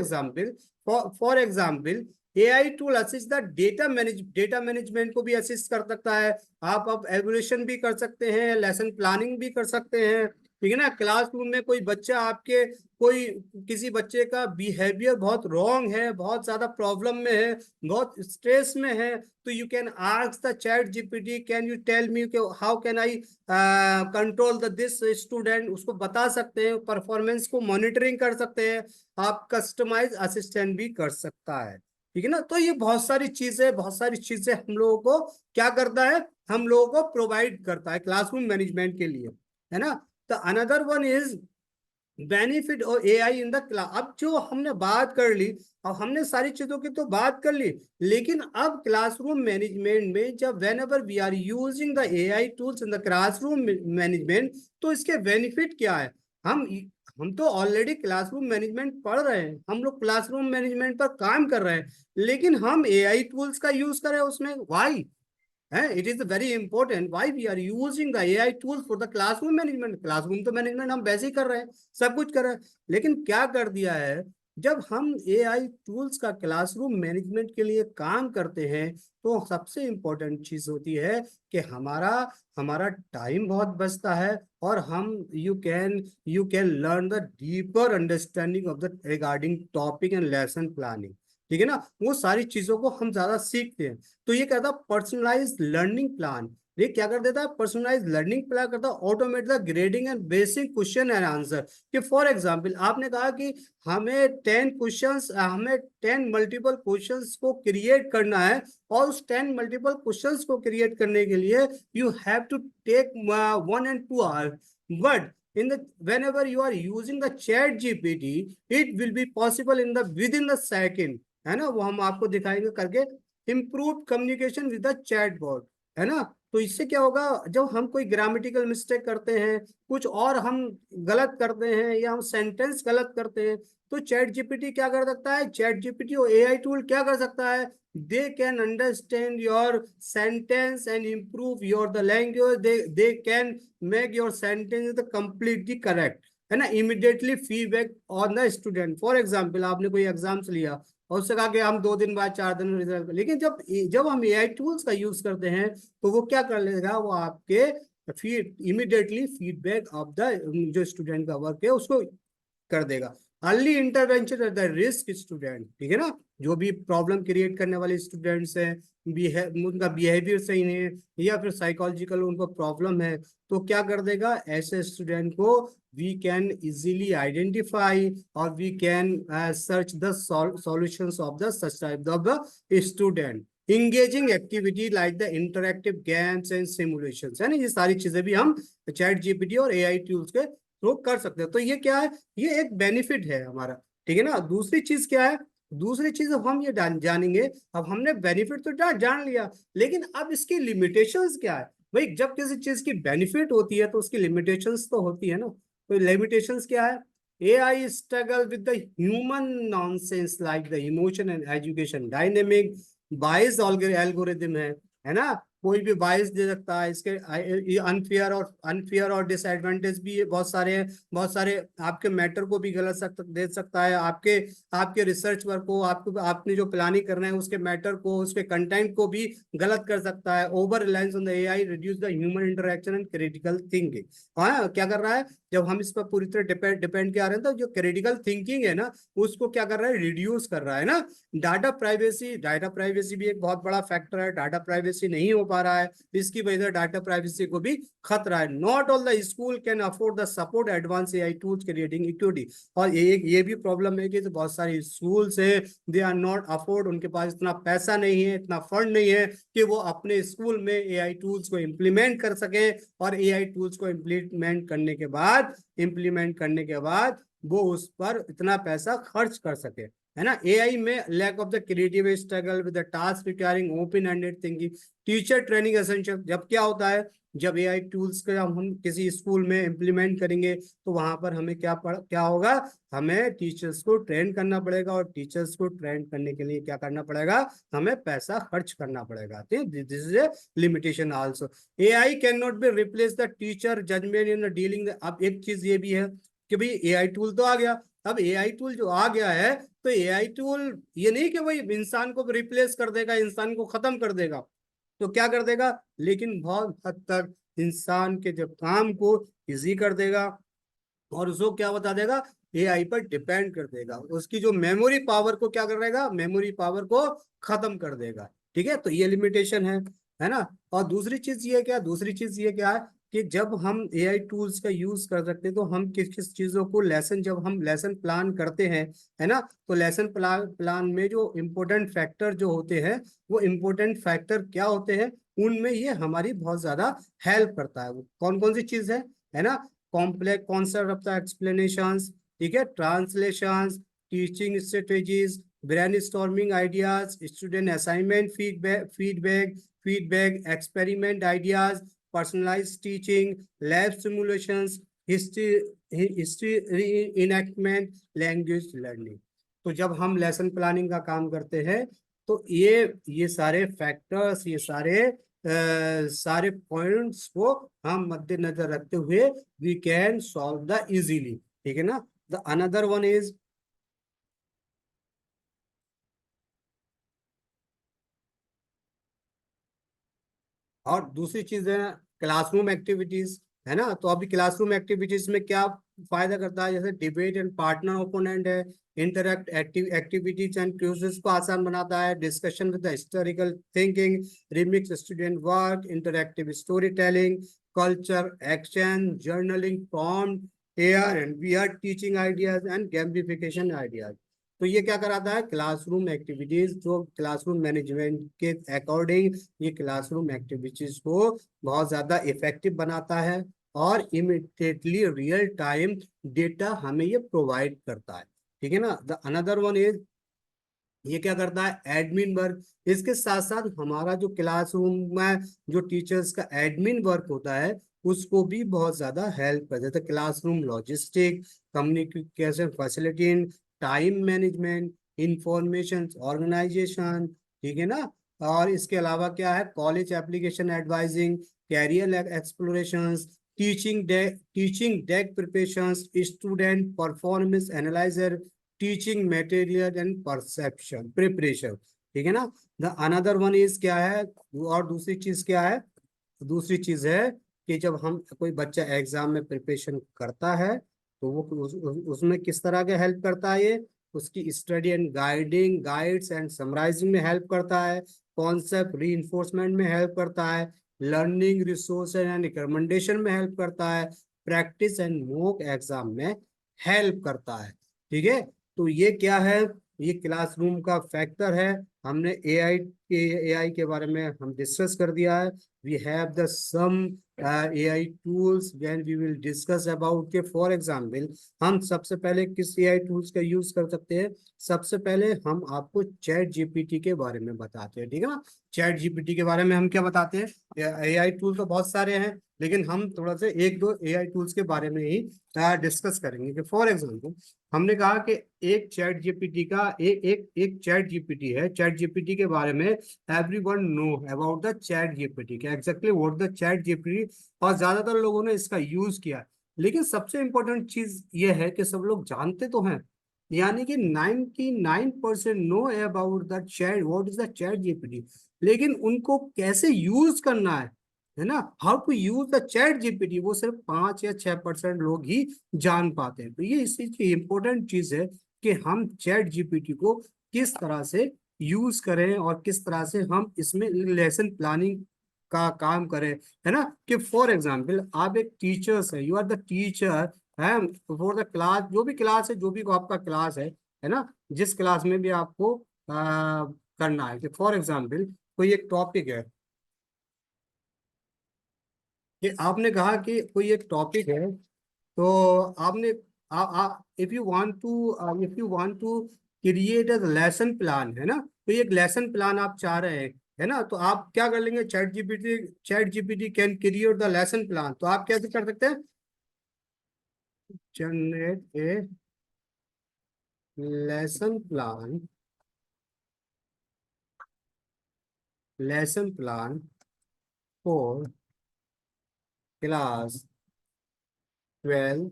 example AI tool assist the data management को भी असिस्ट कर सकता है। आप एवल्यूशन भी कर सकते हैं, लेसन प्लानिंग भी कर सकते हैं, ठीक है ना। क्लासरूम में कोई बच्चा आपके कोई किसी बच्चे का बिहेवियर बहुत रॉन्ग है, बहुत ज्यादा प्रॉब्लम में है, बहुत स्ट्रेस में है, तो you can ask the chat GPT, can you tell me how can I control the this student. उसको बता सकते हैं, परफॉर्मेंस को मॉनिटरिंग कर सकते हैं, आप कस्टमाइज असिस्टेंट भी कर सकता है, ठीक है ना। तो ये बहुत सारी चीजें हम लोगों को क्या करता है, हम लोगों को प्रोवाइड करता है क्लासरूम मैनेजमेंट के लिए, है ना। तो अनदर वन इज बेनिफिट और एआई इन द क्लास। अब जो हमने बात कर ली, अब हमने सारी चीजों की तो बात कर ली, लेकिन अब क्लासरूम मैनेजमेंट में जब whenever we are using the AI tools in the classroom management, तो इसके बेनिफिट क्या है। हम तो ऑलरेडी क्लासरूम मैनेजमेंट पढ़ रहे हैं, हम लोग क्लासरूम मैनेजमेंट पर काम कर रहे हैं, लेकिन हम एआई टूल्स का यूज कर रहे हैं उसमें। Why it is very important why we are using the AI tools for the classroom management। Classroom तो मैनेजमेंट हम वैसे ही कर रहे हैं, सब कुछ कर रहे हैं, लेकिन क्या कर दिया है, जब हम AI टूल्स का क्लासरूम मैनेजमेंट के लिए काम करते हैं, तो सबसे इम्पोर्टेंट चीज होती है कि हमारा टाइम बहुत बचता है, और हम you can learn the deeper understanding of the regarding topic and lesson planning, ठीक है ना। वो सारी चीजों को हम ज्यादा सीखते हैं। तो ये कहता है पर्सनलाइज लर्निंग प्लान। ये क्या कर देता है, पर्सनलाइज लर्निंग प्लान करता है, automate the grading and basic question and answer. कि फॉर एग्जांपल आपने कहा कि हमें 10 मल्टीपल क्वेश्चंस को क्रिएट करना है, और उस 10 मल्टीपल क्वेश्चंस को क्रिएट करने के लिए you have to take 1 and 2 hours, but whenever you are using the chat GPT, it will be possible within the second, है ना। वो हम आपको दिखाएंगे करके। Improve communication with the chat bot, है ना। तो इससे क्या होगा, जब हम कोई ग्रामेटिकल मिस्टेक करते हैं, कुछ और हम गलत करते हैं, या हम सेंटेंस गलत करते हैं, तो चैट जीपीटी क्या कर सकता है, चैट जीपीटी और एआई टूल क्या कर सकता है, they can understand your sentence and improve your the language, they can make your sentence the completely correct, है ना। Immediately feedback on the student. For example आपने कोई एग्जाम्स लिया और उससे कहा कि हम 2 दिन बाद 4 दिन में रिजल्ट, लेकिन जब हम एआई टूल्स का यूज करते हैं, तो वो क्या कर लेगा, वो आपके इमीडिएटली फीडबैक ऑफ द जो स्टूडेंट का वर्क है उसको कर देगा। Early intervention at the risk student, ठीक है ना। जो भी प्रॉब्लम क्रिएट करने वाले स्टूडेंट्स हैं, उनका बिहेवियर सही नहीं है, या फिर साइकोलॉजिकल उनको प्रॉब्लम है, तो क्या कर देगा, ऐसे स्टूडेंट को वी कैन इजीली आइडेंटिफाई, और we can search the solutions of the such type of the student. Engaging activity like the interactive games and simulations, है ना, ये सारी चीजें भी हम चैट जीपीटी और एआई टूल्स के थ्रू कर सकते हैं। तो ये क्या है, ये एक बेनिफिट है हमारा, ठीक है ना। दूसरी चीज क्या है, दूसरी चीज अब हम ये जानेंगे, अब हमने बेनिफिट तो जान लिया, लेकिन अब इसकी लिमिटेशंस क्या है। भाई जब किसी चीज की बेनिफिट होती है तो उसकी लिमिटेशंस तो होती है ना। तो लिमिटेशंस क्या है, AI struggle with the human nonsense like the emotion and education dynamic, बाइस एल्गोरिदम है ना, कोई भी बाइस दे सकता है। इसके ये अनफेयर और डिसएडवांटेज भी बहुत सारे हैं, बहुत सारे आपके मैटर को भी गलत दे सकता है, आपके आपके रिसर्च वर्क को, आपको आपने जो प्लानिंग करना है उसके मैटर को, उसके कंटेंट को भी गलत कर सकता है। Over reliance on the AI reduce the human interaction and critical thinking. हाँ, क्या कर रहा है, जब हम इस पर पूरी तरह डिपेंड क्या रहे हैं, तो जो क्रिटिकल थिंकिंग है ना, उसको क्या कर रहा है, रिड्यूस कर रहा है ना। डाटा प्राइवेसी भी एक बहुत बड़ा फैक्टर है। डाटा प्राइवेसी नहीं हो पा रहा है, इसकी वजह से डाटा प्राइवेसी को भी खतरा है। Not all the school can afford the support advance AI tools creating equity. और ये भी प्रॉब्लम है कि जो बहुत सारे स्कूल है, दे आर नॉट अफोर्ड, उनके पास इतना पैसा नहीं है, इतना फंड नहीं है कि वो अपने स्कूल में एआई टूल्स को इम्प्लीमेंट कर सके, और एआई टूल्स को इम्प्लीमेंट करने के बाद वो उस पर इतना पैसा खर्च कर सके, है ना। एआई में lack of the creative struggle with the task requiring open ended thinking, teacher training essential. जब क्या होता है, जब एआई टूल्स का हम किसी स्कूल में इम्प्लीमेंट करेंगे तो वहां पर हमें क्या होगा, हमें टीचर्स को ट्रेन करना पड़ेगा, और टीचर्स को ट्रेन करने के लिए क्या करना पड़ेगा, हमें पैसा खर्च करना पड़ेगा। This is a limitation also. AI can not be replace the teacher judgement in dealing. अब एक चीज ये भी है कि भाई एआई टूल तो आ गया, अब एआई टूल जो आ गया है, तो एआई टूल ये नहीं कि भाई इंसान को रिप्लेस कर देगा, इंसान को खत्म कर देगा, तो क्या कर देगा, लेकिन बहुत हद तक इंसान के जब काम को इजी कर देगा, और उसको क्या बता देगा, एआई पर डिपेंड कर देगा, उसकी जो मेमोरी पावर को क्या कर देगा, मेमोरी पावर को खत्म कर देगा। ठीक है, तो ये लिमिटेशन है ना। और दूसरी चीज ये क्या है कि जब हम एआई टूल्स का यूज कर सकते हैं, तो हम किस किस चीजों को जब हम लेसन प्लान करते हैं, है ना, तो लेसन प्लान में जो इम्पोर्टेंट फैक्टर जो होते हैं, वो इम्पोर्टेंट फैक्टर क्या होते हैं, उनमें ये हमारी बहुत ज्यादा हेल्प करता है। कौन कौन सी चीज है ना, complex concept of the explanations, ठीक है, translations, teaching strategies, brainstorming ideas, student assignment feedback, experiment ideas, personalised teaching, lab simulations, history enactment, language learning. तो जब हम लेसन प्लानिंग का काम करते हैं, तो ये सारे फैक्टर्स, ये सारे पॉइंट्स को हम मद्देनजर रखते हुए we can solve the easily, ठीक है ना। द अनदर वन इज, और दूसरी चीज है क्लासरूम एक्टिविटीज, है ना। तो अभी क्लासरूम एक्टिविटीज में क्या फायदा करता है, जैसे डिबेट एंड पार्टनर ओपोनेंट है, इंटरैक्ट एक्टिविटीज एंड क्विज़ेस को आसान बनाता है, discussion with the historical thinking, remix student work, interactive storytelling, culture exchange, journaling, prompt, AR and VR teaching ideas and gamification ideas. तो ये क्या कराता है, क्लासरूम एक्टिविटीज जो क्लासरूम मैनेजमेंट के अकॉर्डिंग, ये क्लासरूम एक्टिविटीज को बहुत ज्यादा इफेक्टिव बनाता है, और इमिडिएटली रियल टाइम डेटा हमें ये प्रोवाइड करता है, ठीक है ना। द अनदर वन इज, ये क्या करता है, एडमिन वर्क। इसके साथ साथ हमारा जो क्लासरूम में जो टीचर्स का एडमिन वर्क होता है, उसको भी बहुत ज्यादा हेल्प कर देता है। Classroom logistic, communication facility, time management, information organisation, ठीक है ना। और इसके अलावा क्या है, college application advising, career explorations, teaching deck preparation, student performance analyser, teaching material and perception preparation, ठीक है ना। द अनदर वन इज क्या है, और दूसरी चीज क्या है, दूसरी चीज है कि जब हम कोई बच्चा एग्जाम में प्रिपरेशन करता है, तो वो उसमें किस तरह के हेल्प करता है, ये उसकी study and guides and summarising में हेल्प करता है, कॉन्सेप्ट रीइंफोर्समेंट में हेल्प करता है, लर्निंग रिसोर्स एंड रिकमेंडेशन में हेल्प करता है, प्रैक्टिस एंड मॉक एग्जाम में हेल्प करता है, ठीक है। तो ये क्या है, ये क्लासरूम का फैक्टर है, हमने एआई के बारे में हम डिस्कस कर दिया है। We have the some AI tools when we will discuss about के फॉर एग्जांपल हम सबसे पहले किस एआई टूल्स का यूज कर सकते हैं। सबसे पहले हम आपको चैट जीपीटी के बारे में बताते हैं, ठीक है ना। चैट जीपीटी के बारे में हम क्या बताते हैं, एआई टूल तो बहुत सारे हैं, लेकिन हम थोड़ा सा एक दो एआई टूल्स के बारे में ही डिस्कस करेंगे। कि फॉर एग्जांपल हमने कहा कि एक चैट जीपीटी का एक चैट जीपीटी है। चैट जीपीटी के बारे में everyone know about the chat GPT के exactly what the chat GPT, और ज्यादातर लोगों ने इसका यूज किया। लेकिन सबसे इंपॉर्टेंट चीज ये है कि सब लोग जानते तो हैं, यानी कि 99% know about the chat what is the chat GPT, लेकिन उनको कैसे यूज करना है ना, how to use the chat GPT, वो सिर्फ 5 या 6% लोग ही जान पाते हैं। तो ये इस चीज की इंपॉर्टेंट चीज है कि हम चैट जीपीटी को किस तरह से यूज करें और किस तरह से हम इसमें लेसन प्लानिंग का काम करें, है ना। कि फॉर एग्जाम्पल आप एक टीचर्स है, यू आर द टीचर है फॉर द क्लास, जो भी क्लास है, जो भी आपका क्लास है ना, जिस क्लास में भी आपको करना है। कि फॉर एग्जाम्पल कोई एक टॉपिक है, कि आपने कहा कि कोई एक टॉपिक है, तो आपने if you want to create a lesson plan, है ना, तो ये एक लेसन प्लान आप चाह रहे हैं, है ना, तो आप क्या कर लेंगे, chat GPT can create the lesson plan. तो आप कैसे कर सकते हैं, generate a lesson plan, lesson plan for class 12।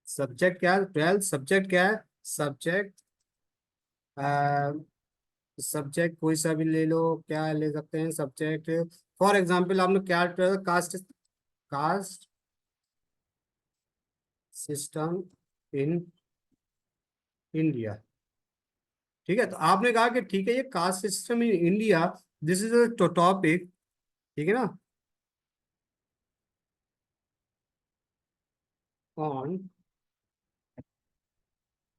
Subject क्या है, 12 सब्जेक्ट क्या है, सब्जेक्ट सब्जेक्ट कोई सा भी ले लो, क्या ले सकते हैं सब्जेक्ट। फॉर एग्जांपल आपने क्या, caste, caste system in India, ठीक है। तो आपने कहा कि ठीक है, ये caste system in India, this is a topic, ठीक है ना, on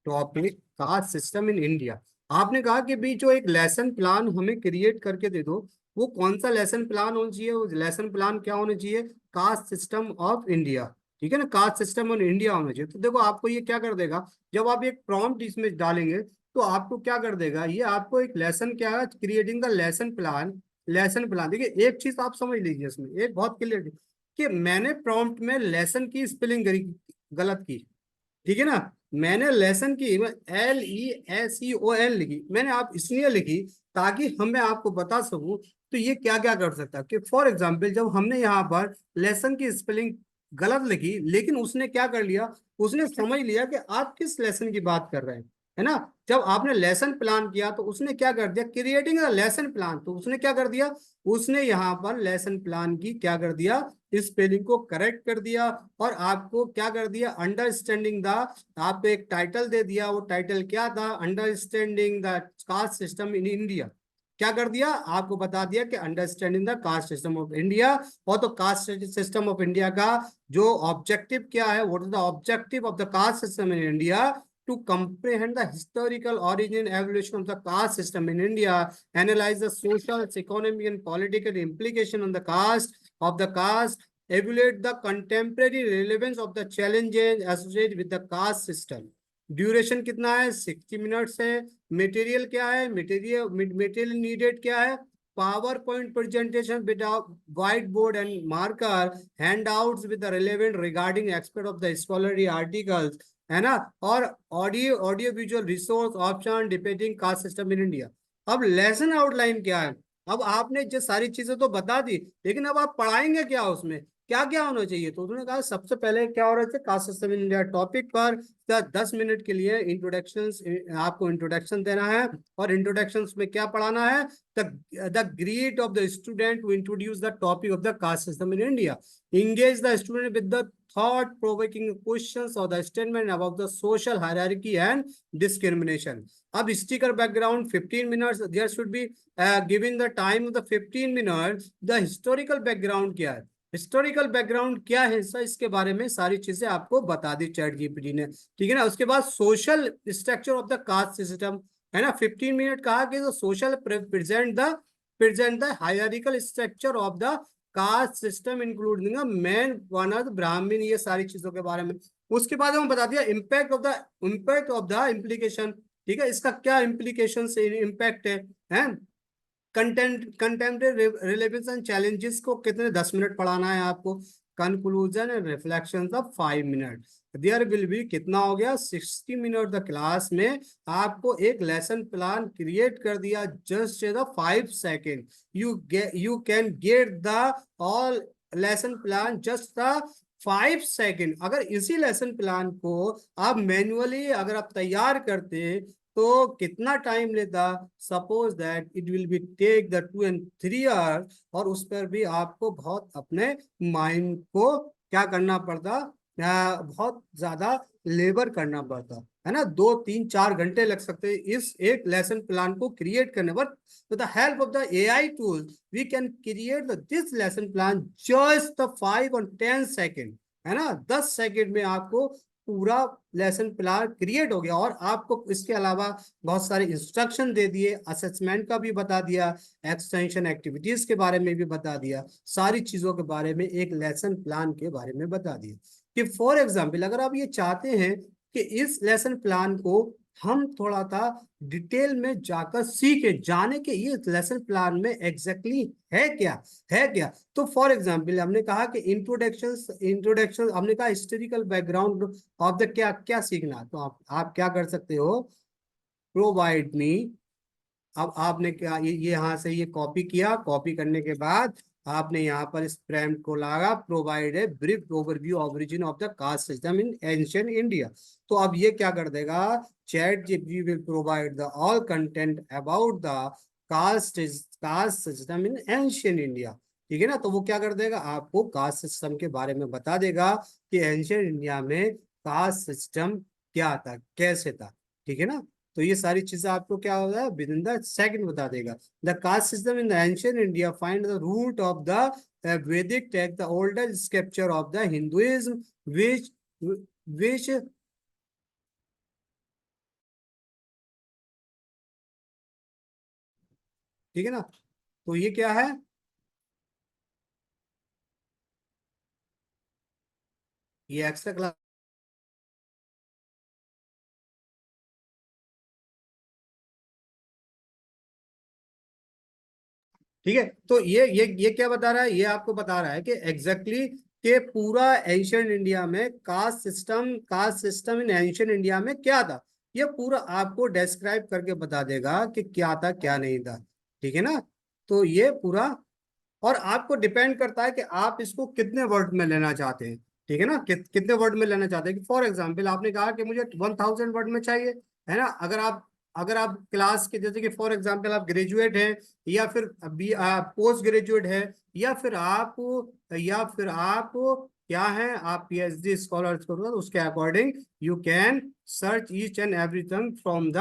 topic caste system in India. आपने कहा कि भी जो एक लेसन प्लान हमें क्रिएट करके दे दो, वो कौन सा लेसन प्लान होना चाहिए, वो लेसन प्लान क्या होना चाहिए, कास्ट सिस्टम ऑफ इंडिया, ठीक है ना, कास्ट सिस्टम ऑफ इंडिया होना चाहिए। तो देखो आपको ये क्या कर देगा, जब आप एक प्रॉम्प्ट इसमें डालेंगे, तो आपको क्या कर देगा, ये आपको एक लेसन क्या है, creating the lesson plan. Lesson plan देखिए, एक चीज आप समझ लीजिए इसमें, एक बहुत क्लियर, कि मैंने प्रॉम्प्ट में लेसन की स्पेलिंग गलत की, ठीक है ना। मैंने लेसन की LESSON लिखी, मैंने आप इसलिए लिखी ताकि मैं आपको बता सकूं, तो ये क्या क्या कर सकता है। कि फॉर एग्जांपल जब हमने यहाँ पर लेसन की स्पेलिंग गलत लिखी, लेकिन उसने क्या कर लिया, उसने समझ लिया कि आप किस लेसन की बात कर रहे हैं, है ना। जब आपने लेसन प्लान किया, तो उसने क्या कर दिया, क्रिएटिंग अ लेसन प्लान, तो उसने क्या कर दिया, उसने यहाँ पर लेसन प्लान की क्या कर दिया, इस स्पेलिंग को करेक्ट कर दिया, और आपको क्या कर दिया, अंडरस्टैंडिंग द, आपको एक टाइटल दे दिया। वो टाइटल क्या था, understanding the caste system in India. क्या कर दिया, आपको बता दिया कि understanding the caste system of India. और तो कास्ट सिस्टम ऑफ इंडिया का जो ऑब्जेक्टिव क्या है, what is the objective of the caste system in India, to comprehend the historical origin and evolution of the caste system in India, analyze the social, economic, and political implication on the caste of the caste, evaluate the contemporary relevance of the challenges associated with the caste system। Duration कितना है, 60 minutes है। Material क्या है, material needed क्या है, power point presentation with white board and marker, hand outs with the relevant regarding expert of the scholarly articles, है ना, और audio audio visual resource option depending cast system in India. अब lesson outline क्या है, अब आपने जो सारी चीजें तो बता दी, लेकिन अब आप पढ़ाएंगे क्या उसमें, क्या क्या होना चाहिए। तो उन्होंने कहा सबसे पहले क्या हो रहा है, cast system in India topic पर 10 मिनट के लिए इंट्रोडक्शन, आपको इंट्रोडक्शन देना है। और इंट्रोडक्शन में क्या पढ़ाना है, the grade of the student to introduce the topic of the caste system in India, engage the student with the thought-provoking questions or the statement about the social hierarchy and discrimination। अब sticker background 15 minutes, there should be given the time of the 15 minutes. The historical background क्या है, historical background क्या है sir, इसके बारे में सारी चीजें आपको बता दी चैट जीपीटी ने, ठीक है ना। उसके बाद social structure of the caste system, है ना। 15 मिनट कहा कि social present the hierarchical structure of the caste system including man Werner ब्राह्मण, ये सारी चीजों के बारे में। उसके बाद हम बता दिया इम्पैक्ट ऑफ द इम्प्लीकेशन। ठीक है, इसका क्या इम्प्लीकेशन से इम्पैक्ट है। कंटेम्प्रेरी रिलेवेंस एंड चैलेंजेस को कितने 10 मिनट पढ़ाना है आपको। Conclusion and reflection of 5 minute. There will be कितना हो गया 60 मिनट द क्लास में। आपको एक लेसन प्लान क्रिएट कर दिया just the 5 second. You can get the all lesson plan just the 5 second. अगर इसी लेसन प्लान को आप मैन्युअली अगर आप तैयार करते तो कितना टाइम लेता। Suppose that it will be take the 2 and 3 hours, और उस पर भी आपको बहुत अपने माइंड को क्या करना पड़ता, बहुत ज्यादा लेबर करना पड़ता है ना। 2 3 4 घंटे लग सकते हैं इस एक लेसन प्लान को क्रिएट करने पर। With the help of the AI tool we can create this lesson plan just the 5 और 10 सेकेंड, है ना। 10 सेकेंड में आपको पूरा लेसन प्लान क्रिएट हो गया। और आपको इसके अलावा बहुत सारे इंस्ट्रक्शन दे दिए, असेसमेंट का भी बता दिया, एक्सटेंशन एक्टिविटीज के बारे में भी बता दिया, सारी चीजों के बारे में एक लेसन प्लान के बारे में बता दिया। कि फॉर एग्जाम्पल अगर आप ये चाहते हैं कि इस लेसन प्लान को हम थोड़ा सा डिटेल में जाकर सीखे जाने के ये लेसन प्लान में एग्जैक्टली है क्या। तो फॉर एग्जांपल हमने कहा कि इंट्रोडक्शन हमने कहा हिस्टोरिकल बैकग्राउंड ऑफ द क्या क्या सीखना। तो आप क्या कर सकते हो, प्रोवाइड मी। अब आपने क्या ये यहाँ से ये कॉपी किया, कॉपी करने के बाद आपने यहाँ पर इस प्रैम्प्ट को लगा, provide a brief overview origin of the caste system in ancient India. तो अब ये क्या कर देगा, chat GPT will provide the all content about the caste system in ancient India. ठीक है ना। तो वो क्या कर देगा, आपको कास्ट सिस्टम के बारे में बता देगा कि एंशिएंट इंडिया में कास्ट सिस्टम क्या था, कैसे था। ठीक है ना। तो ये सारी चीजें आपको क्या होगा विद इन द सेकंड बता देगा। The caste system in the ancient India find the root of the Vedic text, the older scripture of the Hinduism which ठीक है ना। तो ये क्या है, ये एक्स्ट्रा क्लास। ठीक है। तो ये क्या बता रहा है, ये आपको बता रहा है कि एग्जैक्टली कि पूरा एंशियंट इंडिया में cast system in ancient India में क्या था। ये पूरा आपको डिस्क्राइब करके बता देगा कि क्या था क्या नहीं था। ठीक है ना। तो ये पूरा, और आपको डिपेंड करता है कि आप इसको कितने वर्ड में लेना चाहते हैं। ठीक है ना, कितने वर्ड में लेना चाहते हैं। कि फॉर एग्जाम्पल आपने कहा कि मुझे 1000 वर्ड में चाहिए, है ना। अगर आप क्लास के जैसे कि फॉर एग्जाम्पल आप ग्रेजुएट हैं, या फिर अभी पोस्ट ग्रेजुएट है, या फिर आप क्या है, आप पीएचडी स्कॉलर करो, उसके according you can search each and everything from the,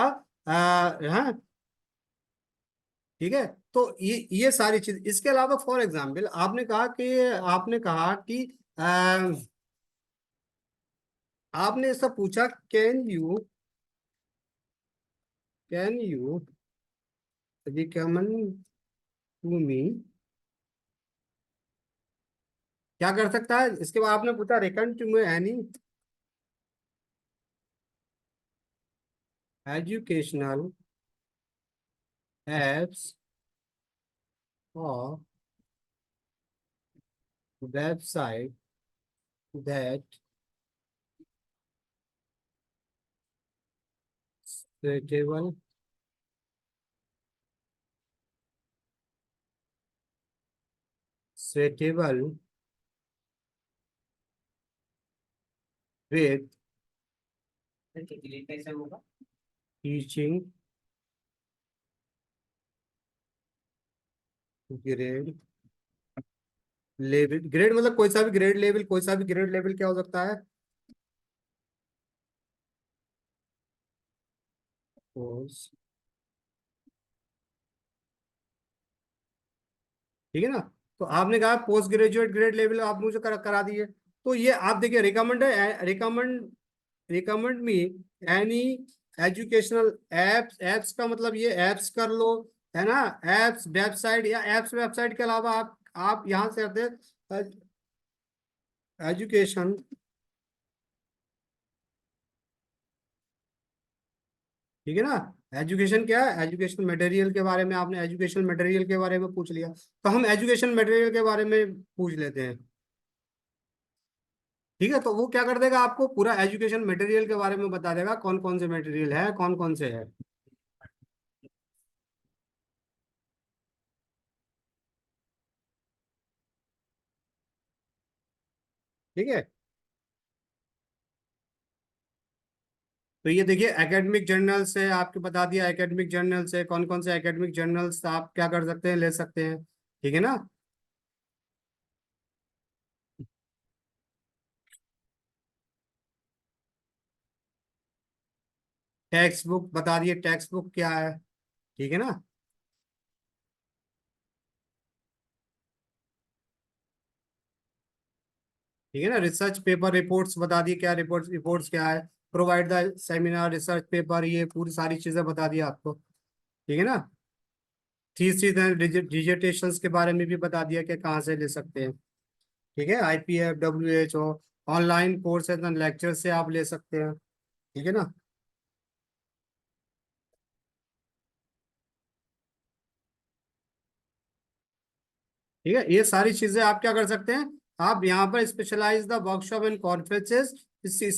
ठीक है। तो ये सारी चीज, इसके अलावा फॉर एग्जाम्पल आपने कहा कि आपने ऐसा पूछा, can you recommend to me, क्या कर सकता है। इसके बाद आपने पूछा recommend to me any educational apps और website that suitable suitable with teaching grade level. Grade मतलब कोई सा भी ग्रेड लेवल, कोई सा भी ग्रेड लेवल क्या हो सकता है, कोर्स। ठीक है ना। तो आपने कहा पोस्ट ग्रेजुएट ग्रेड लेवल आप मुझे करा दिए। तो ये आप देखिए, रिकमेंड मी एनी एजुकेशनल एप्स, एप्स का मतलब ये एप्स कर लो, है ना, एप्स वेबसाइट, या एप्स वेबसाइट के अलावा आप यहाँ से आते हैं एजुकेशन, ठीक है ना। एजुकेशन क्या है, एजुकेशन मटेरियल के बारे में, आपने एजुकेशन मटेरियल के बारे में पूछ लिया, तो हम एजुकेशन मटेरियल के बारे में पूछ लेते हैं। ठीक है, तो वो क्या कर देगा, आपको पूरा एजुकेशन मटेरियल के बारे में बता देगा, कौन कौन से मटेरियल है, कौन कौन से है। ठीक है, तो ये देखिए एकेडमिक जर्नल से आपको बता दिया, एकेडमिक जर्नल से कौन कौन से एकेडमिक जर्नल्स आप क्या कर सकते हैं, ले सकते हैं। ठीक है ना। टेक्स्ट बुक बता दिए, टेक्स्ट बुक क्या है। ठीक है ना। ठीक है ना, रिसर्च पेपर रिपोर्ट्स बता दिए, क्या रिपोर्ट्स, रिपोर्ट्स क्या है, provide the seminar research paper, ये पूरी सारी चीजें बता दिया आपको। ठीक है ना। तीसरी डिजिटेशंस के बारे में भी बता दिया कि कहाँ से ले सकते हैं। ठीक है, IPF, WHO, online courses and lecture से आप ले सकते हैं। ठीक है ना। ठीक है, ये सारी चीजें आप क्या कर सकते हैं, आप यहाँ पर specialise the workshop and conferences,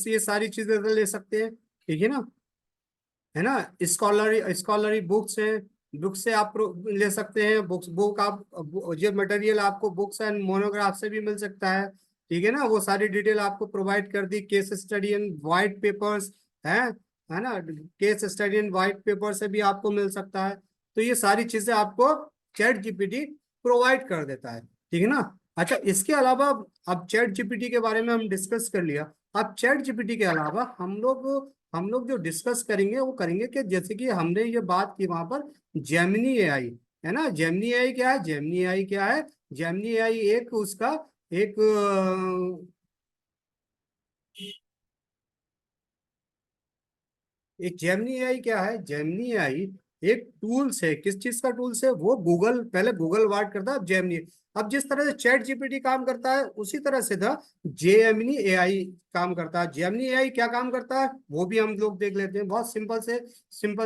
ये सारी चीजें तो ले सकते हैं। ठीक है ना। है ना। स्कॉलरी बुक्स है, बुक से आप ले सकते हैं, बुक्स बुक आप जो मटेरियल आपको बुक्स एंड मोनोग्राफ से भी मिल सकता है। ठीक है ना, वो सारी डिटेल आपको प्रोवाइड कर दी, case study and white papers है ना, case study and white paper से भी आपको मिल सकता है। तो ये सारी चीजें आपको चैट जीपीटी प्रोवाइड कर देता है। ठीक है ना। अच्छा, इसके अलावा अब चैट जीपीटी के बारे में हम डिस्कस कर लिया। अब चैट जीपीटी के अलावा हम लोग जो डिस्कस करेंगे वो करेंगे कि जैसे कि हमने ये बात की वहां पर जेमिनी एआई, है ना। जेमिनी एआई क्या है, जेमिनी एआई क्या है, जेमिनी एआई एक उसका एक एक जेमिनी एआई क्या है, जेमिनी एआई एक टूल्स है, किस चीज का टूल्स है, वो गूगल, पहले गूगल वर्ड करता है, अब जेमिनी। अब जिस तरह से चैट जीपीटी काम करता है उसी तरह से था जेमिनी एआई काम करता है। जेमिनी एआई क्या काम करता है वो भी हम लोग देख लेते हैं, बहुत सिंपल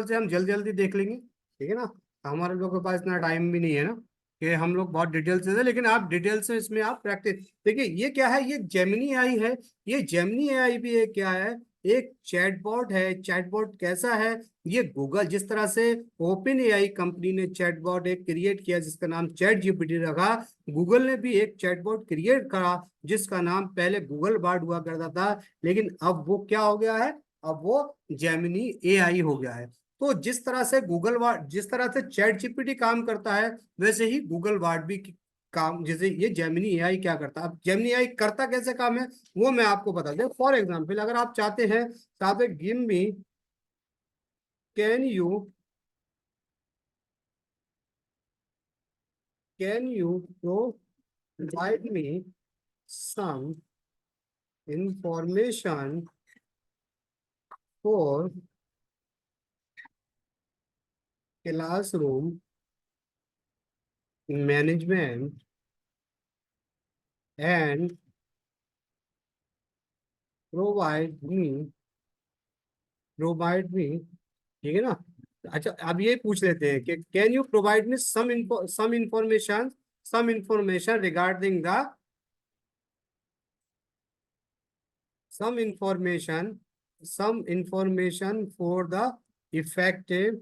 से हम जल्दी जल्दी देख लेंगे। ठीक है ना, हमारे लोगों के पास इतना टाइम भी नहीं है ना कि हम लोग बहुत डिटेल से, लेकिन आप डिटेल से इसमें आप प्रैक्टिस। देखिए ये क्या है, ये जेमिनी एआई है। ये जेमिनी एआई भी एक क्या है, एक चैटबॉट है। चैटबॉट कैसा है, ये गूगल जिस तरह से ओपन एआई कंपनी ने चैटबॉट एक क्रिएट किया जिसका नाम चैट जीपीटी रखा, गूगल ने भी एक चैटबॉट क्रिएट करा जिसका नाम पहले गूगल बार्ड हुआ करता था, लेकिन अब वो क्या हो गया है, अब वो जेमिनी एआई हो गया है। तो जिस तरह से चैट जीपीटी काम करता है, वैसे ही गूगल बार्ड भी काम, जैसे ये जेमिनी एआई क्या करता है। अब जेमिनी एआई करता कैसे काम है वो मैं आपको बता दूं। फॉर एग्जाम्पल अगर आप चाहते हैं, साहब give me, can you can you provide me some information for classroom management and provide me provide me. ठीक है ना। अच्छा, अब ये पूछ लेते हैं कि can you provide me some information regarding the some information for the effective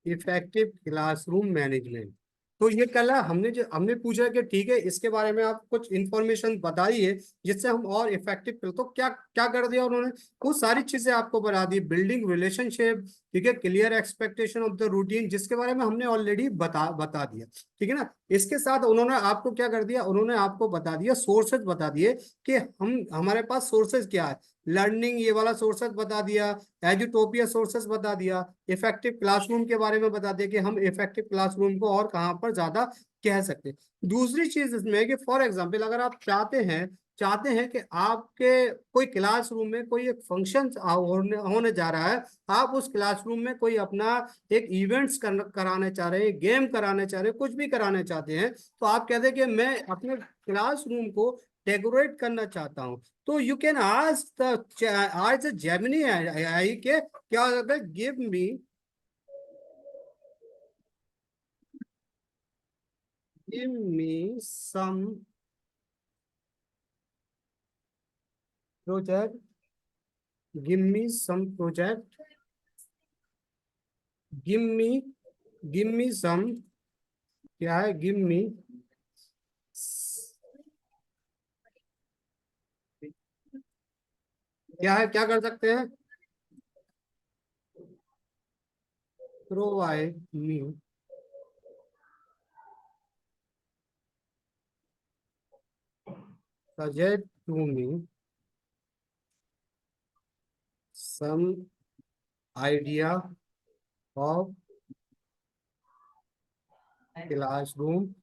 effective classroom management. तो ये कल हमने पूछा कि ठीक है इसके बारे में आप कुछ इंफॉर्मेशन बताइए जिससे हम और इफेक्टिव, तो क्या क्या कर दिया उन्होंने, वो सारी चीजें आपको बता दी, बिल्डिंग रिलेशनशिप, ठीक है, clear expectation of the routine, जिसके बारे में हमने ऑलरेडी बता बता दिया। ठीक है ना। इसके साथ उन्होंने आपको क्या कर दिया, उन्होंने आपको बता दिया सोर्सेज बता दिए कि हम हमारे पास सोर्सेज क्या है, लर्निंग ये वाला सोर्सेज बता दिया, एजुटोपिया सोर्सेस बता दिया, इफेक्टिव क्लासरूम के बारे में बता दिया कि हम इफेक्टिव क्लासरूम को और कहाँ पर ज्यादा कह सकते हैं। दूसरी चीज इसमें है कि फॉर एग्जाम्पल अगर आप चाहते हैं चाहते हैं कि आपके कोई क्लासरूम में कोई एक फंक्शन होने जा रहा है, आप उस क्लासरूम में कोई अपना एक इवेंट्स कराने चाह रहे हैं, गेम कराने चाह रहे हैं, कुछ भी कराने चाहते हैं, तो आप कहते हैं कि मैं अपने क्लासरूम को डेकोरेट करना चाहता हूँ। तो यू कैन आस्क द आज जेमिनी एआई के क्या अगर give me some project, give me some project, give me give me some, क्या है give me, क्या है, क्या कर सकते हैं, provide me suggest to me some idea of classroom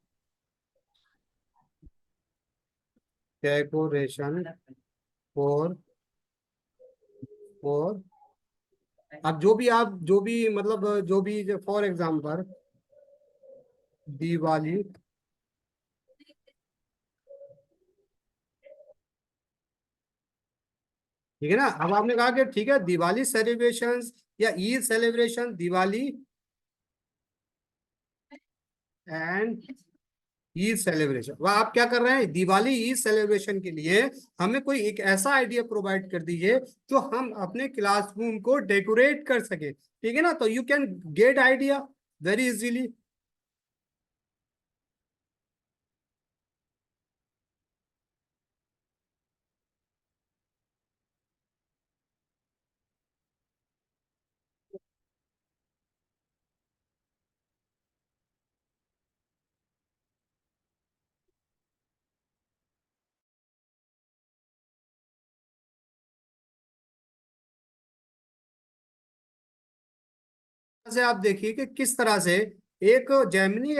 decoration for for अब जो भी मतलब जो भी फॉर एग्जाम्पल दिवाली, ठीक है ना। अब आपने कहा कि ठीक है दिवाली सेलिब्रेशंस या Eid celebration, Diwali and Eid celebration, वह आप क्या कर रहे हैं, दिवाली ईद सेलिब्रेशन के लिए हमें कोई एक ऐसा आइडिया प्रोवाइड कर दीजिए जो हम अपने क्लासरूम को डेकोरेट कर सके, ठीक है ना। तो you can get idea very easily. से आप देखिए कि किस तरह से एक Gemini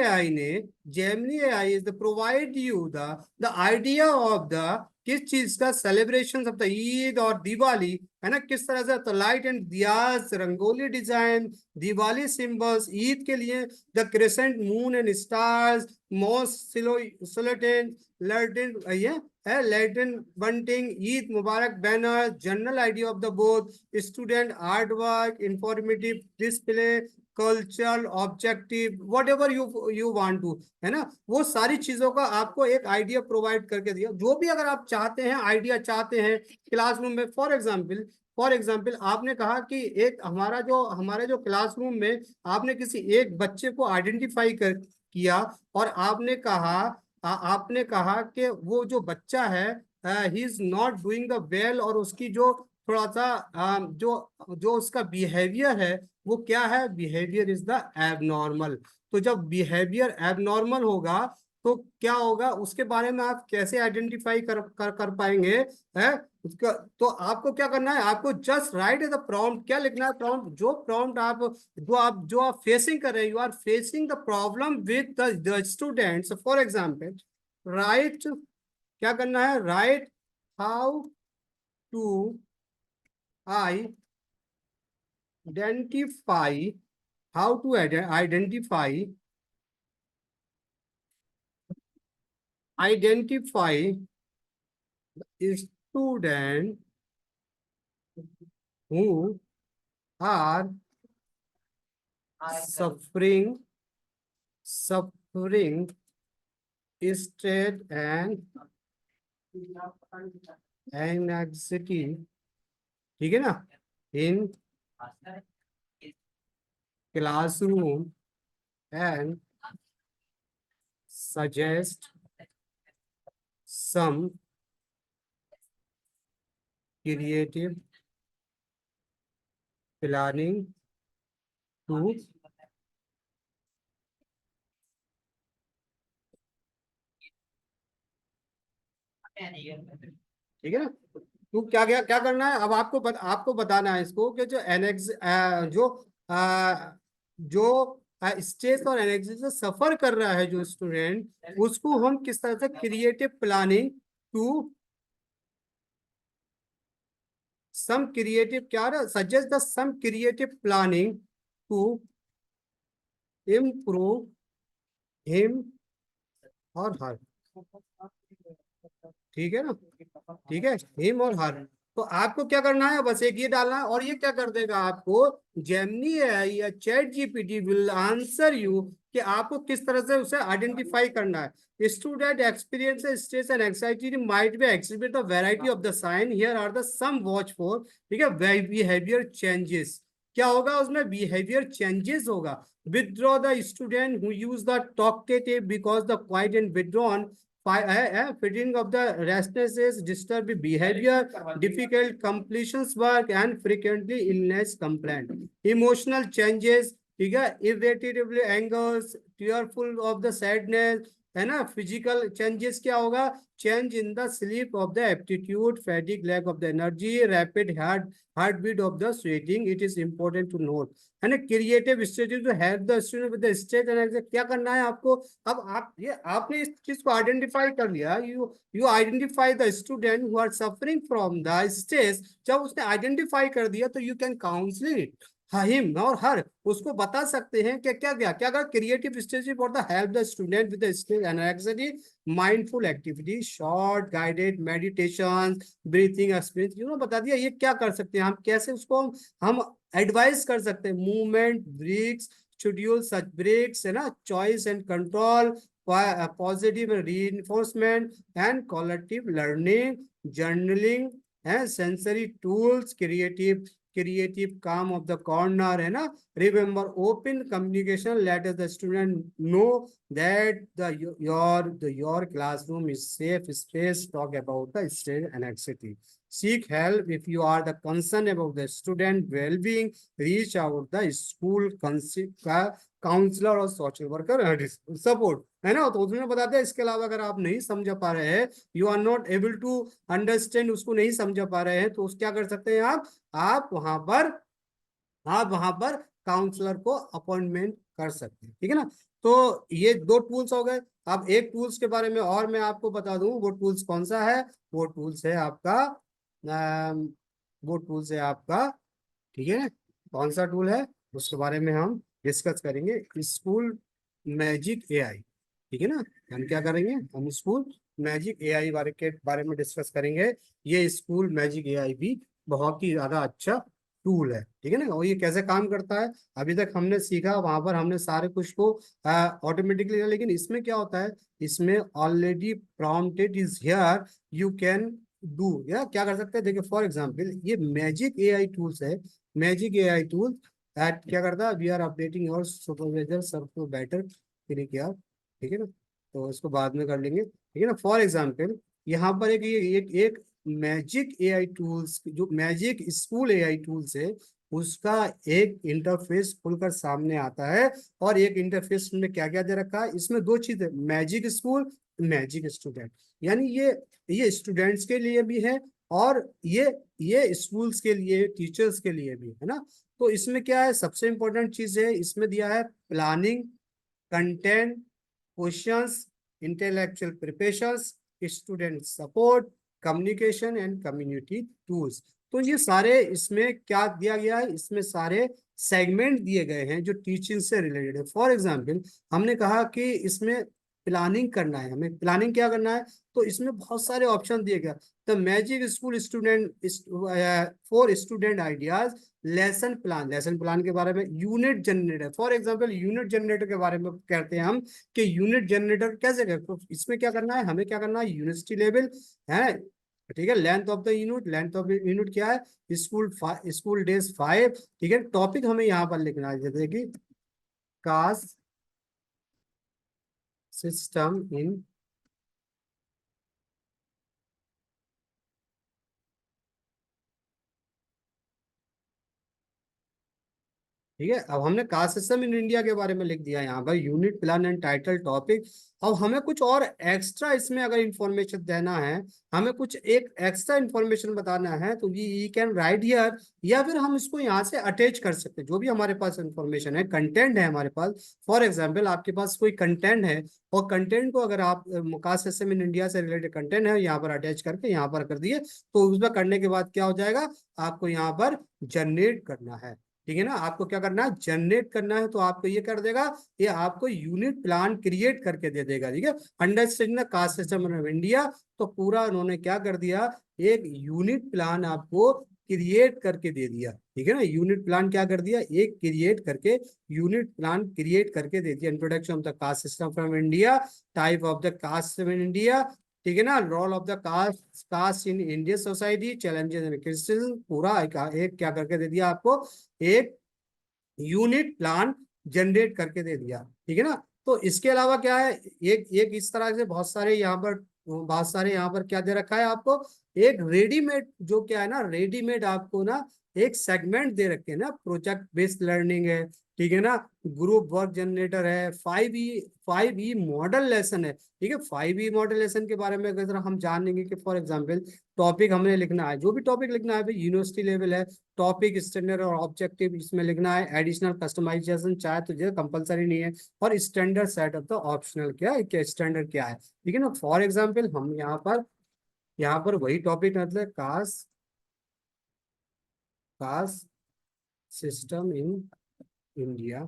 AI is the provide you the idea of the किस चीज का सेलिब्रेशन ऑफ द ईद और दिवाली, है ना, किस तरह से तो light and diyas, rangoli design, Diwali symbols, Eid के लिए the crescent moon and stars, mosque silhouette lantern, ये है Latin bunting, Eid Mubarak banner, general idea of the both, student art work, informative display, cultural objective, whatever you want to, है ना, वो सारी चीजों का आपको एक आइडिया प्रोवाइड करके दिया। जो भी अगर आप चाहते हैं, आइडिया चाहते हैं क्लासरूम में, फॉर एग्जाम्पल आपने कहा कि एक हमारे जो क्लासरूम में आपने किसी एक बच्चे को आइडेंटिफाई कर किया, और आपने कहा कि वो जो बच्चा है he is not doing the well, और उसकी जो थोड़ा सा जो जो उसका बिहेवियर है वो क्या है, बिहेवियर इज द एबनॉर्मल। तो जब बिहेवियर एबनॉर्मल होगा तो क्या होगा, उसके बारे में आप कैसे आइडेंटिफाई कर पाएंगे, है उसका। तो आपको क्या करना है, आपको जस्ट राइट द प्रॉम्प्ट, क्या लिखना है प्रॉम्प्ट, जो प्रॉम्प्ट जो आप फेसिंग कर रहे हैं, you are facing the problem with the students, for example right, क्या करना है, right how to I identify, how to identify student who are suffering stress and anxiety, ठीक है ना, in classroom, and suggest some creative planning to, ठीक है ना। तो क्या क्या क्या करना है, अब आपको बताना है इसको कि जो एनेक्स जो स्ट्रेस और एनेक्सिटी से सफर कर रहा है जो स्टूडेंट, उसको हम किस तरह से creative planning to some creative क्या रहा, suggest the some creative planning to improve him और हर। ठीक है ना, ठीक है, हिम और हर। तो आपको क्या करना है, बस एक ये डालना है और ये क्या कर देगा आपको, जेमिनी है या chat GPT will answer you कि आपको किस तरह से उसे आइडेंटिफाई करना है। Student experience stress and anxiety might be exhibit the variety of the sign, here are the some watch for. ठीक है, बिहेवियर चेंजेस, क्या होगा उसमें, बिहेवियर चेंजेस होगा। withdraw the student who use the talkative because the quiet and withdrawn fitting of the restlessness, disturbed behavior, difficult completions work and frequently illness complaint, emotional changes, ठीक है, irritability, angers, tearful of the sadness, है ना। Physical changes क्या होगा, change in the sleep of the aptitude, fatigue, lack of the energy, rapid heart beat of the sweating, it is important to note, है ना। Creative strategy to help the student with the stage and क्या करना है आपको। अब आप ये आपने इस चीज को आइडेंटिफाई कर लिया, you identify the student who are suffering from the stress. जब उसने आइडेंटिफाई कर दिया तो यू कैन काउंसलिंग हिम और हर, उसको बता सकते हैं कि क्या क्या क्या अगर creative strategy for the help the student with the stress and anxiety, mindful activity, short guided meditation, breathing experience, बता दिया ये क्या कर सकते हैं हम, कैसे उसको हम एडवाइस कर सकते हैं। मूवमेंट ब्रेक्स, शेड्यूल सच ब्रेक्स, है ना, choice and control, positive reinforcement and collective learning, journaling, है, सेंसरी टूल्स, क्रिएटिव काम ऑफ द कॉर्नर, है ना। Remember open communication, let the student know that your classroom is safe space, talk about the stress and anxiety, seek help if you are the concerned about the student well-being, reach out the school counsellor और social worker support, है ना। तो उसने बता दिया, इसके अलावा अगर आप नहीं समझ पा रहे हैं, you are not able to understand, उसको नहीं समझ पा रहे हैं, तो उस क्या कर सकते हैं आप वहां पर काउंसलर को अपॉइंटमेंट कर सकते हैं, ठीक है ना। तो ये दो टूल्स हो गए। अब एक टूल्स के बारे में और मैं आपको बता दूं, वो टूल्स कौन सा है, वो टूल्स है आपका अम, वो टूल्स है आपका, ठीक है, कौन सा टूल है उसके बारे में हम डिस्कस करेंगे, स्कूल मैजिक एआई, ठीक है ना। हम क्या करेंगे, हम स्कूल मैजिक एआई बारे में डिस्कस करेंगे। ये स्कूल मैजिक एआई भी बहुत ही ज्यादा अच्छा टूल है, ठीक है ना। और ये कैसे काम करता है, अभी तक हमने सीखा, वहां पर हमने सारे कुछ को ऑटोमेटिकली, लेकिन इसमें क्या होता है, इसमें already prompted is here, you can do, या क्या कर सकते हैं, देखिए फॉर एग्जांपल ये मैजिक एआई टूल्स है। मैजिक एआई टूल एट क्या करता है, we are updating your supervisor serve to better click यार, ठीक है ना। तो इसको बाद में कर लेंगे, ठीक है ना। फॉर एग्जांपल यहाँ पर एक मैजिक एआई टूल्स, जो मैजिक स्कूल एआई टूल्स है, उसका एक इंटरफेस खुलकर सामने आता है। और एक इंटरफेस में क्या क्या दे रखा है, इसमें दो चीजें, मैजिक स्कूल, मैजिक स्टूडेंट, यानी ये स्टूडेंट्स के लिए भी है और ये स्कूल्स के लिए, टीचर्स के लिए भी है ना। तो इसमें क्या है, सबसे इंपॉर्टेंट चीज है, इसमें दिया है planning, content, questions, intellectual preparations, student support, communication and community tools. तो ये सारे इसमें क्या दिया गया है, इसमें सारे सेगमेंट दिए गए हैं जो टीचिंग से रिलेटेड है। फॉर एग्जाम्पल हमने कहा कि इसमें प्लानिंग करना है, हमें प्लानिंग क्या करना है, तो इसमें बहुत सारे ऑप्शन दिए गए। The magic school student for student ideas, lesson plan के बारे में, unit generator, for example unit generator के बारे में कहते हैं हम कि यूनिट जनरेटर कैसे करते, तो इसमें क्या करना है, हमें क्या करना है, यूनिवर्सिटी लेवल है, ठीक है। Length of the unit, length of unit क्या है, स्कूल डेज 5, ठीक है। टॉपिक हमें यहाँ पर लिखना है, जैसे कि कास्ट सिस्टम इन ठीक है। अब हमने कास्ट सिस्टम इन इंडिया के बारे में लिख दिया यहाँ पर, unit plan and title topic. अब हमें कुछ और एक्स्ट्रा इसमें अगर इंफॉर्मेशन देना है, हमें कुछ एक एक्स्ट्रा इंफॉर्मेशन बताना है, तो ये कैन राइट हियर, या फिर हम इसको यहाँ से अटैच कर सकते हैं। जो भी हमारे पास इंफॉर्मेशन है, कंटेंट है हमारे पास, फॉर एग्जाम्पल आपके पास कोई कंटेंट है, और कंटेंट को अगर आप कास्ट सिस्टम इन इंडिया से रिलेटेड कंटेंट है यहाँ पर अटैच करके यहाँ पर कर दिए, तो उसमें करने के बाद क्या हो जाएगा, आपको यहाँ पर जनरेट करना है। ठीक है ना, आपको क्या करना है, जनरेट करना है, तो आपको ये कर देगा, ये आपको यूनिट प्लान क्रिएट करके दे देगा। ठीक है, understanding the caste system of India, तो पूरा उन्होंने क्या कर दिया, एक यूनिट प्लान आपको क्रिएट करके दे दिया। ठीक है ना, यूनिट प्लान क्या कर दिया, एक क्रिएट करके, यूनिट प्लान क्रिएट करके दे दिया। Introduction of the caste system from India, type of the caste in India, ठीक है ना, role of the caste in Indian society, challenges and criticism, पूरा एक क्या करके दे दिया आपको, एक यूनिट प्लान जनरेट करके दे दिया। ठीक है ना, तो इसके अलावा क्या है, एक एक इस तरह से बहुत सारे यहाँ पर क्या दे रखा है आपको, एक रेडीमेड, जो क्या है ना, रेडीमेड आपको ना एक सेगमेंट दे रखे हैं ना, प्रोजेक्ट बेस्ड लर्निंग है, ठीक है ना, ग्रुप वर्क जनरेटर है, 5E मॉडल लेसन है। ठीक है, 5E मॉडल लेसन के बारे में अगर हम जानेंगे कि फॉर एग्जांपल टॉपिक हमने लिखना है, जो भी टॉपिक लिखना है भाई यूनिवर्सिटी लेवल है, टॉपिक स्टैंडर्ड और ऑब्जेक्टिव इसमें लिखना है, एडिशनल कस्टमाइजेशन चाहे तो ये कंपलसरी नहीं है, और standard set of the optional क्या है, क्या स्टैंडर्ड क्या है। ठीक है ना, फॉर एग्जांपल हम यहाँ पर वही टॉपिक मतलब कास्ट सिस्टम इन इंडिया,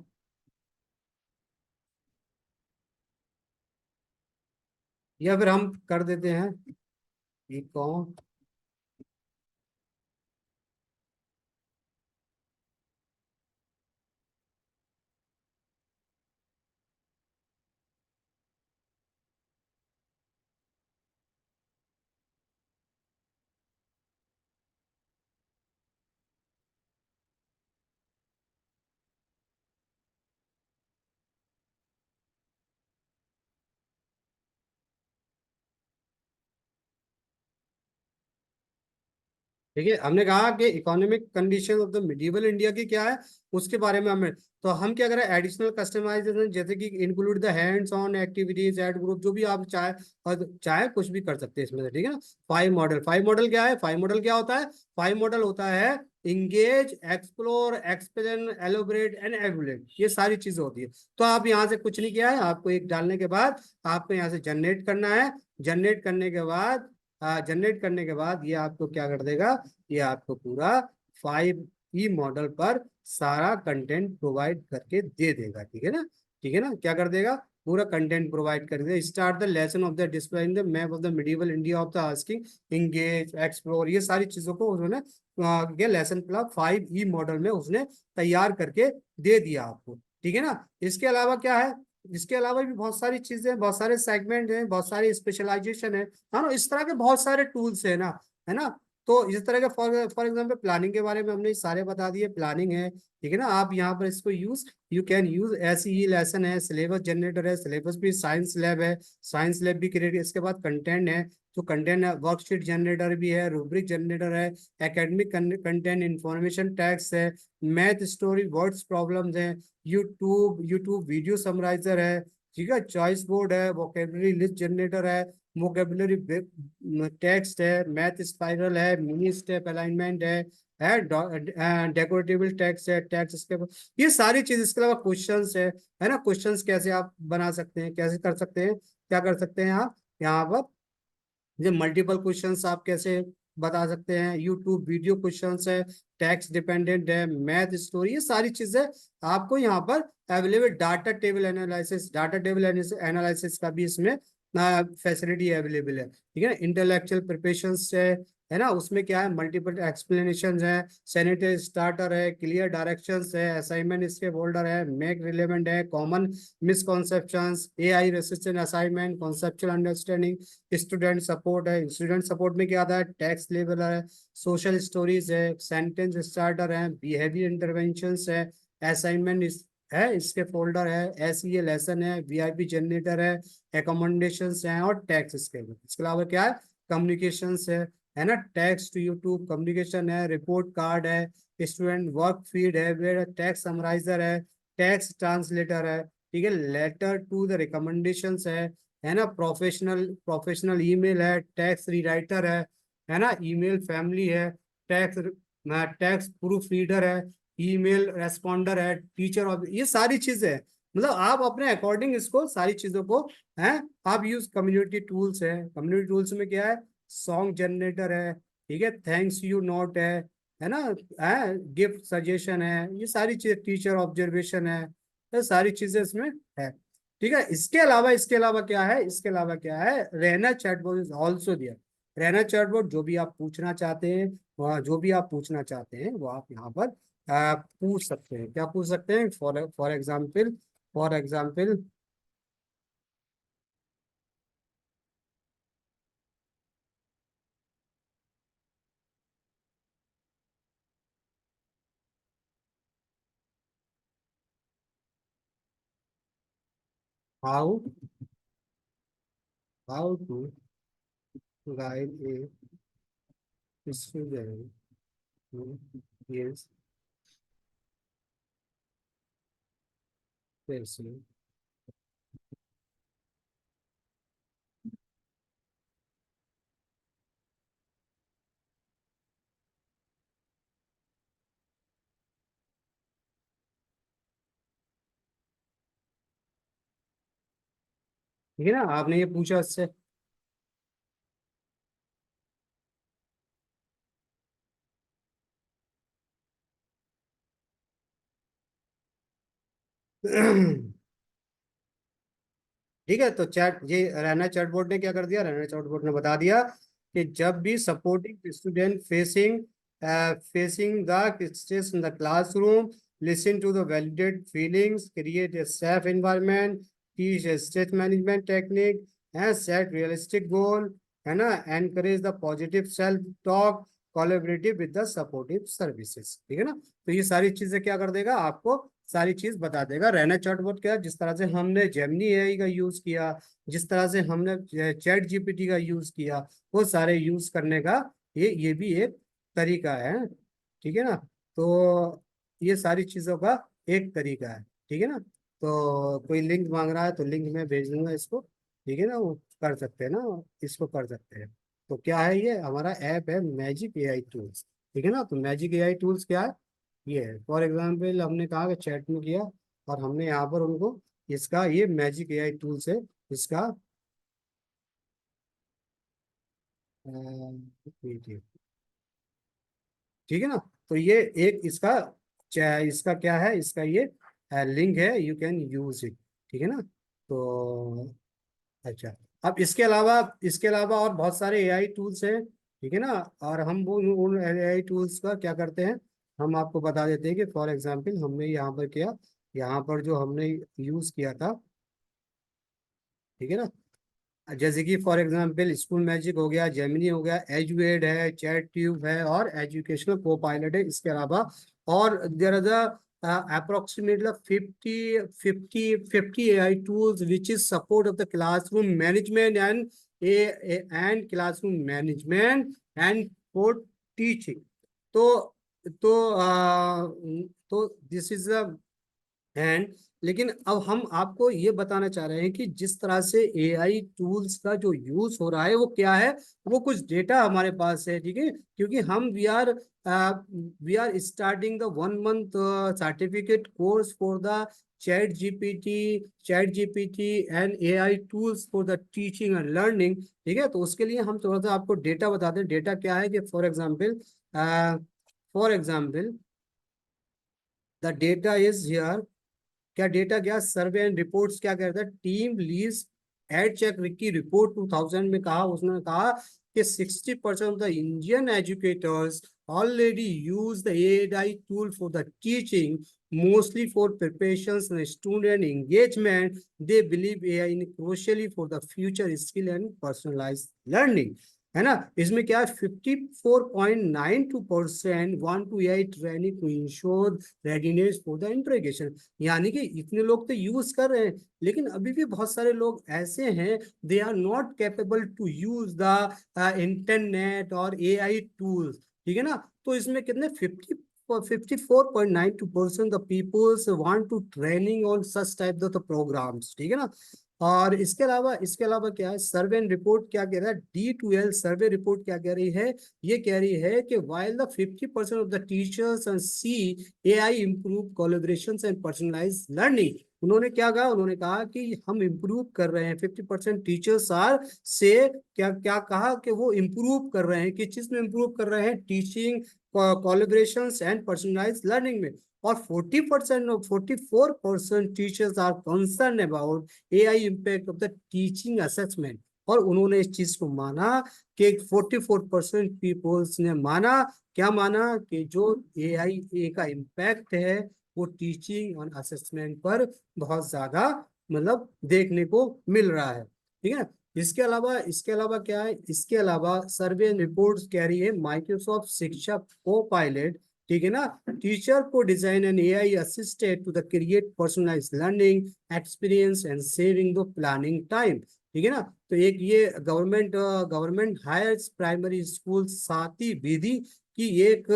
या फिर हम कर देते हैं इकोन, ठीक है, हमने कहा कि economic condition of the medieval India की क्या है, उसके बारे में हमें, तो हम क्या करें, एडिशनल कस्टमाइजेशन जैसे कि include the hands on activities, ad group, जो भी आप चाहे, और चाहे कुछ भी कर सकते हैं इसमें से। ठीक है ना, 5 मॉडल क्या है, 5 मॉडल क्या होता है, 5 मॉडल होता है engage, explore, explain, elaborate and evaluate, ये सारी चीजें होती है। तो आप यहाँ से कुछ नहीं किया है, आपको एक डालने के बाद आपको यहाँ से जनरेट करना है, जनरेट करने के बाद जनरेट करने के बाद ये आपको क्या कर देगा, ये आपको पूरा 5E मॉडल पर सारा कंटेंट प्रोवाइड करके दे देगा। ठीक है ना, ठीक है ना, क्या कर देगा, पूरा कंटेंट प्रोवाइड कर देगा। Start the lesson of the displaying the map of the medieval India of the asking, engage, explore, ये सारी चीजों को उन्होंने ये लेसन प्लान 5E मॉडल में उसने तैयार करके दे दिया आपको। ठीक है ना, इसके अलावा क्या है, इसके अलावा भी बहुत सारी चीजें, बहुत सारे सेगमेंट हैं, बहुत सारी स्पेशलाइजेशन है ना, इस तरह के बहुत सारे टूल्स है ना, है ना। तो इस तरह के फॉर फॉर एग्जाम्पल प्लानिंग के बारे में हमने सारे बता दिए, प्लानिंग है। ठीक है ना, आप यहाँ पर इसको यू कैन यूज, ऐसी ही लेसन है, सिलेबस जनरेटर है, सिलेबस भी, साइंस लैब है, साइंस लैब भी क्रिएट, इसके बाद कंटेंट है, तो कंटेंट है, वर्कशीट जनरेटर भी है, रूब्रिक जनरेटर है, एकेडमिक कंटेंट, इंफॉर्मेशन टैक्स है, मैथ स्टोरी वर्ड्स प्रॉब्लम्स है, यूट्यूब वीडियो समराइजर है, ठीक है, चॉइस बोर्ड है, वोकेबलरी लिस्ट जनरेटर है, वोकेबलरी टेक्स्ट है, मैथ स्पाइरल है, मिनी स्टेप अलाइनमेंट है डेकोरेटिव टेक्स्ट है, टेक्स्ट इसके, ये सारी चीज, इसके अलावा क्वेश्चंस है ना, क्वेश्चंस कैसे आप बना सकते हैं, कैसे कर सकते हैं, क्या कर सकते हैं आप यहाँ पर, ये मल्टीपल क्वेश्चंस आप कैसे बता सकते हैं, यूट्यूब वीडियो क्वेश्चंस है, टैक्स डिपेंडेंट है, मैथ स्टोरी, ये सारी चीजें आपको यहाँ पर अवेलेबल। डाटा टेबल एनालिसिस का भी इसमें फैसिलिटी अवेलेबल है। ठीक है ना, इंटेलेक्चुअल प्रिपरेशन है ना, उसमें क्या है, मल्टीपल एक्सप्लेनेशन है, सैनिटरी स्टार्टर है, क्लियर डायरेक्शंस है, असाइनमेंट इसके फोल्डर है, मेक रिलेवेंट है, common misconceptions, AI resistant assignment, conceptual understanding, student support है, स्टूडेंट सपोर्ट में क्या आता है, टेक्स्ट लेवल है, सोशल स्टोरीज है, सेंटेंस स्टार्टर है, बिहेवियर इंटरवेंशंस है, असाइनमेंट है, इसके फोल्डर है, एसईए लेसन है, वीआईपी जनरेटर है, एकोमोडेशंस हैं, और टैक्स इसके अलावा क्या है, कम्युनिकेशंस है ना, टैक्स टू यूट्यूब कम्युनिकेशन है, रिपोर्ट कार्ड है, स्टूडेंट वर्क फीड है, वेयर टेक्स्ट समराइजर है, टेक्स्ट ट्रांसलेटर है, ठीक है, लेटर टू द रिकमेंडेशंस है ना, प्रोफेशनल ईमेल है, टेक्स्ट रीराइटर है ना, ईमेल फैमिली है, टेक्स्ट टेक्स्ट प्रूफ रीडर है, ईमेल रेस्पॉन्डर है, टीचर ऑफ, ये सारी चीजें हैं। मतलब आप अपने अकॉर्डिंग इसको सारी चीजों को हैं आप यूज, कम्युनिटी टूल्स है, कम्युनिटी टूल्स में क्या है, सॉन्ग जनरेटर है, ठीक है, थैंक्स यू नोट है ना, गिफ्ट सजेशन है, ये सारी चीजें, टीचर ऑब्जर्वेशन है, ये सारी चीजें इसमें है। ठीक है, इसके अलावा क्या है, इसके अलावा क्या है, रहना चैटबॉट इज ऑल्सो दिया। रहना चैटबॉट जो भी आप पूछना चाहते हैं, जो भी आप पूछना चाहते हैं वो आप यहाँ पर पूछ सकते हैं। क्या पूछ सकते हैं, for example how how to guide a student is facing। ठीक है ना, आपने ये पूछा इससे। ठीक है, तो चैट ये रैना चैटबॉट ने क्या कर दिया, रैना चैटबॉट ने बता दिया कि जब भी supporting student facing the stress in the classroom, listen to the validate feelings, create a safe environment, teach a stress management technique, है सेट रियलिस्टिक गोल, है ना, encourage the positive self talk, collaborative with the supportive services. ठीक है ना, तो ये सारी चीजें क्या कर देगा, आपको सारी चीज बता देगा। रहना चैटबॉट क्या, जिस तरह से हमने जेमिनी एआई का यूज किया, जिस तरह से हमने चैट जीपीटी का यूज किया, वो सारे यूज करने का ये भी एक तरीका है। ठीक है ना, तो ये सारी चीजों का एक तरीका है। ठीक है ना, तो कोई लिंक मांग रहा है तो लिंक में भेज दूंगा इसको। ठीक है ना, वो कर सकते हैं ना, इसको कर सकते हैं। तो क्या है, ये हमारा ऐप है मैजिक एआई टूल्स। ठीक है ना, तो मैजिक एआई टूल्स क्या है, ये है फॉर एग्जाम्पल हमने कहा कि चैट में किया, और हमने यहाँ पर उनको इसका ये मैजिक एआई टूल्स है इसका ये, ठीक है ना, तो ये एक इसका इसका क्या है, इसका ये लिंक है, यू कैन यूज इट। ठीक है ना, तो अच्छा, अब इसके अलावा और बहुत सारे एआई टूल्स हैं। ठीक है ना, और हम वो उन एआई टूल्स का क्या करते हैं, हम आपको बता देते हैं कि फॉर एग्जांपल हमने यहाँ पर किया, यहाँ पर जो हमने यूज किया था। ठीक है ना, जैसे कि फॉर एग्जांपल स्कूल मैजिक हो गया, जेमिनी हो गया, एजुएड है, चैट ट्यूब है, और एजुकेशनल को पायलट है। इसके अलावा और there are the approximately 50 AI tools which is support of the classroom management and classroom management and for teaching। तो तो दिस इज एंड, लेकिन अब हम आपको ये बताना चाह रहे हैं कि जिस तरह से एआई टूल्स का जो यूज हो रहा है वो क्या है, वो कुछ डेटा हमारे पास है। ठीक है, क्योंकि हम we are starting the 1 month certificate course for the chat GPT and AI tools for the teaching and learning. ठीक है, तो उसके लिए हम थोड़ा सा आपको डेटा बताते हैं। डेटा क्या है कि for example the data is here. क्या डेटा, क्या सर्वे एंड रिपोर्ट्स क्या कहता है, टीम लीज एड चेक की रिपोर्ट 2000 में कहा, उसने कहा कि 60% of the Indian educators already use the AI tool for the teaching, mostly for preparations and student engagement. They believe AI in crucially for the future skill and personalised learning. है ना, इसमें क्या है, 54.92% want to AI training to ensure readiness for the interrogation. यानी कि इतने लोग तो यूज कर रहे हैं, लेकिन अभी भी बहुत सारे लोग ऐसे हैं, they are not capable to use the internet और एआई टूल्स। ठीक है ना, तो इसमें कितने 54.92% the peoples want to training on such type of the programs, ठीक है ना। और इसके अलावा क्या है, सर्वे एंड रिपोर्ट क्या कह रहा है, D2L सर्वे रिपोर्ट क्या कह रही है, ये कह रही है कि while the 50% of the teachers and see AI improve collaborations and personalized learning, उन्होंने क्या कहा, उन्होंने कहा कि हम इम्प्रूव कर रहे हैं, 50% टीचर्स आर से क्या क्या कहा कि वो इम्प्रूव कर रहे हैं, किस चीज में इम्प्रूव कर रहे हैं, teaching collaborations and personalised learning में। और 44% teachers are concern about AI impact of the teaching assessment. और उन्होंने इस चीज को माना कि 44% पीपल्स ने माना, क्या माना, कि जो AI का इम्पैक्ट है वो टीचिंग और असेसमेंट पर बहुत ज्यादा मतलब देखने को मिल रहा है, ठीक है। इसके अलावा क्या है, इसके अलावा सर्वे रिपोर्ट्स कह रही है माइक्रोसॉफ्ट शिक्षा को पायलट, ठीक है ना, टीचर को design and AI assisted to the create personalised learning experience and saving the planning time, ठीक है ना। तो एक ये गवर्नमेंट हायर प्राइमरी स्कूल साथी विधि की एक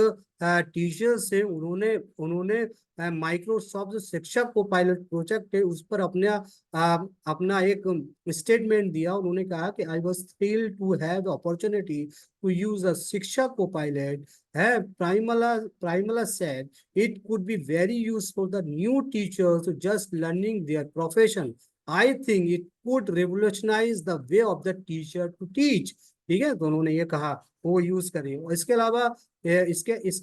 टीचर से उन्होंने उन्होंने माइक्रोसॉफ्ट शिक्षक को पायलट प्रोजेक्ट है उस पर अपना एक स्टेटमेंट दिया। उन्होंने कहा कि I was thrilled to have the opportunity to use a Shikshak Copilot है। प्राइमला said it could be very useful for the new teachers just learning their profession. I think it could revolutionise the way of the teacher to teach, ठीक है। तो उन्होंने ये कहा वो use करें। और इसके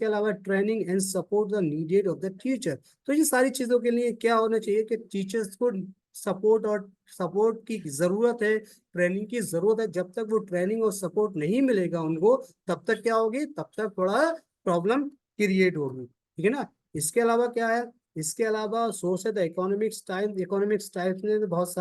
अलावा training and support the needed off the teacher. तो ये सारी चीजों के लिए क्या होना चाहिए कि टीचर्स को सपोर्ट की जरूरत है, ट्रेनिंग की जरूरत है। जब तक वो ट्रेनिंग और सपोर्ट नहीं मिलेगा उनको, तब तक क्या होगी, तब तक थोड़ा प्रॉब्लम क्रिएट होगी, ठीक है ना। इसके अलावा क्या है, इसके अलावा सोर्स है द इकोनॉमिक्स टाइम्स ने तो बहुत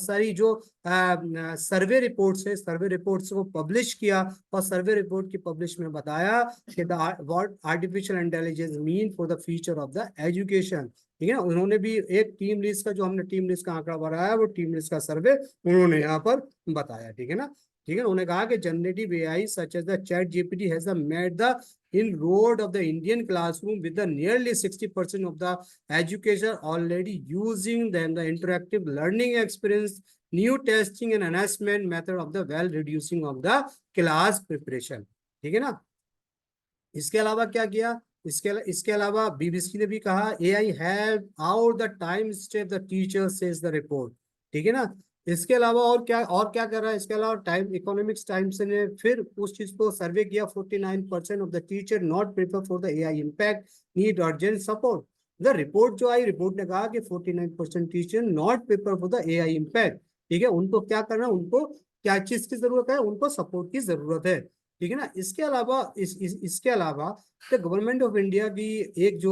सारी जो सर्वे रिपोर्ट्स है, सर्वे रिपोर्ट्स को पब्लिश किया। और सर्वे रिपोर्ट की पब्लिश में बताया कि what artificial intelligence mean for the future of the education, ठीक है ना। उन्होंने भी एक टीम लिस्ट का, जो हमने टीम लिस्ट का आंकड़ा बढ़ाया, वो टीम लिस्ट का सर्वे उन्होंने यहाँ पर बताया, ठीक है ना। ठीक है, उन्होंने कहा कि generative AI such as the chat GPT has made the inroad of the Indian classroom with the nearly 60% of the education already using them the interactive learning experience, new testing and enhancement method of the well reducing of the class preparation, ठीक है ना। इसके अलावा क्या किया, इसके अलावा BBC ने भी कहा AI help out the time step the teacher says the report, ठीक है ना। इसके अलावा और क्या कर रहा है, इसके अलावा इकोनॉमिक्स टाइम्स ने फिर उस चीज को सर्वे किया। 49% of the teacher not prepare for the AI impact, need urgent support. The report जो आई, रिपोर्ट ने कहा कि 49% teacher not prepare for the AI impact, ठीक है। उनको क्या करना, उनको क्या चीज की जरूरत है, उनको सपोर्ट की जरूरत है, ठीक है ना। इसके अलावा इसके अलावा द गवर्नमेंट ऑफ इंडिया की एक जो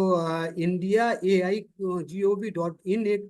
India.AI.gov.in एक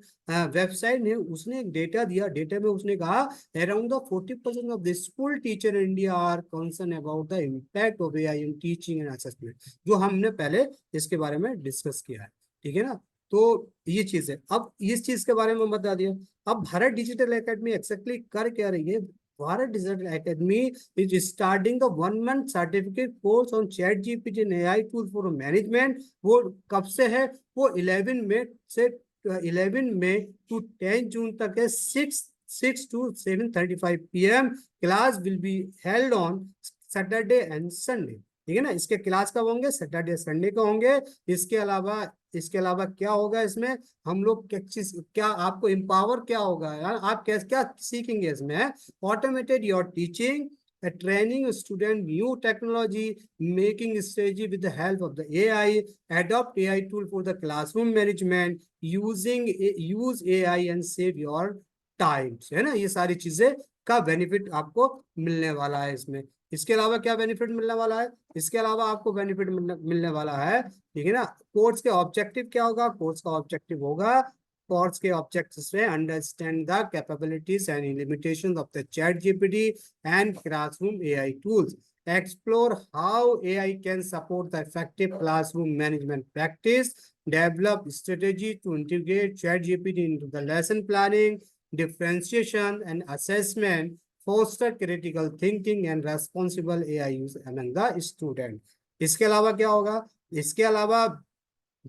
वेबसाइट है, उसने एक डेटा दिया। डेटा में उसने कहा around the 40% of the school teacher in India are concern about the impact of AI in teaching and assessment, जो हमने पहले इसके बारे में डिस्कस किया है, ठीक है ना। तो ये चीज है। अब इस चीज के बारे में बता दिया। अब भारत डिजिटल एकेडमी एक्जेक्टली कर क्या रही है, Bharat digital academy is starting the 1 month certificate course on ChatGPT and AI tool for management। वो कब से है, वो 11 मई से 11 मई to 10 जून तक है। 6 to 7:35 PM class will be held on Saturday and Sunday, ठीक है ना। इसके क्लास कब होंगे, सैटरडे संडे को होंगे। इसके अलावा क्या होगा इसमें, हम लोग क्या आपको एम्पावर क्या होगा यार, आप क्या सीखेंगे इसमें, automated your teaching, training student new technology, making strategy with the help of the AI, adopt AI tool for the classroom management, use AI and save your times, है ना। ये सारी चीजें का बेनिफिट आपको मिलने वाला है इसमें। इसके अलावा क्या बेनिफिट मिलने वाला है, इसके अलावा आपको बेनिफिट मिलने वाला है, ठीक है ना। कोर्स के ऑब्जेक्टिव क्या होगा, कोर्स का ऑब्जेक्टिव होगा, कोर्स के ऑब्जेक्टिव्स में understand the capabilities and limitations of the chat GPT and classroom AI tools, explore how AI can support the effective classroom management practice, develop strategy to integrate ChatGPT into the lesson planning, differentiation and assessment, foster critical thinking and responsible AI use among the student, इसके अलावा क्या होगा, इसके अलावा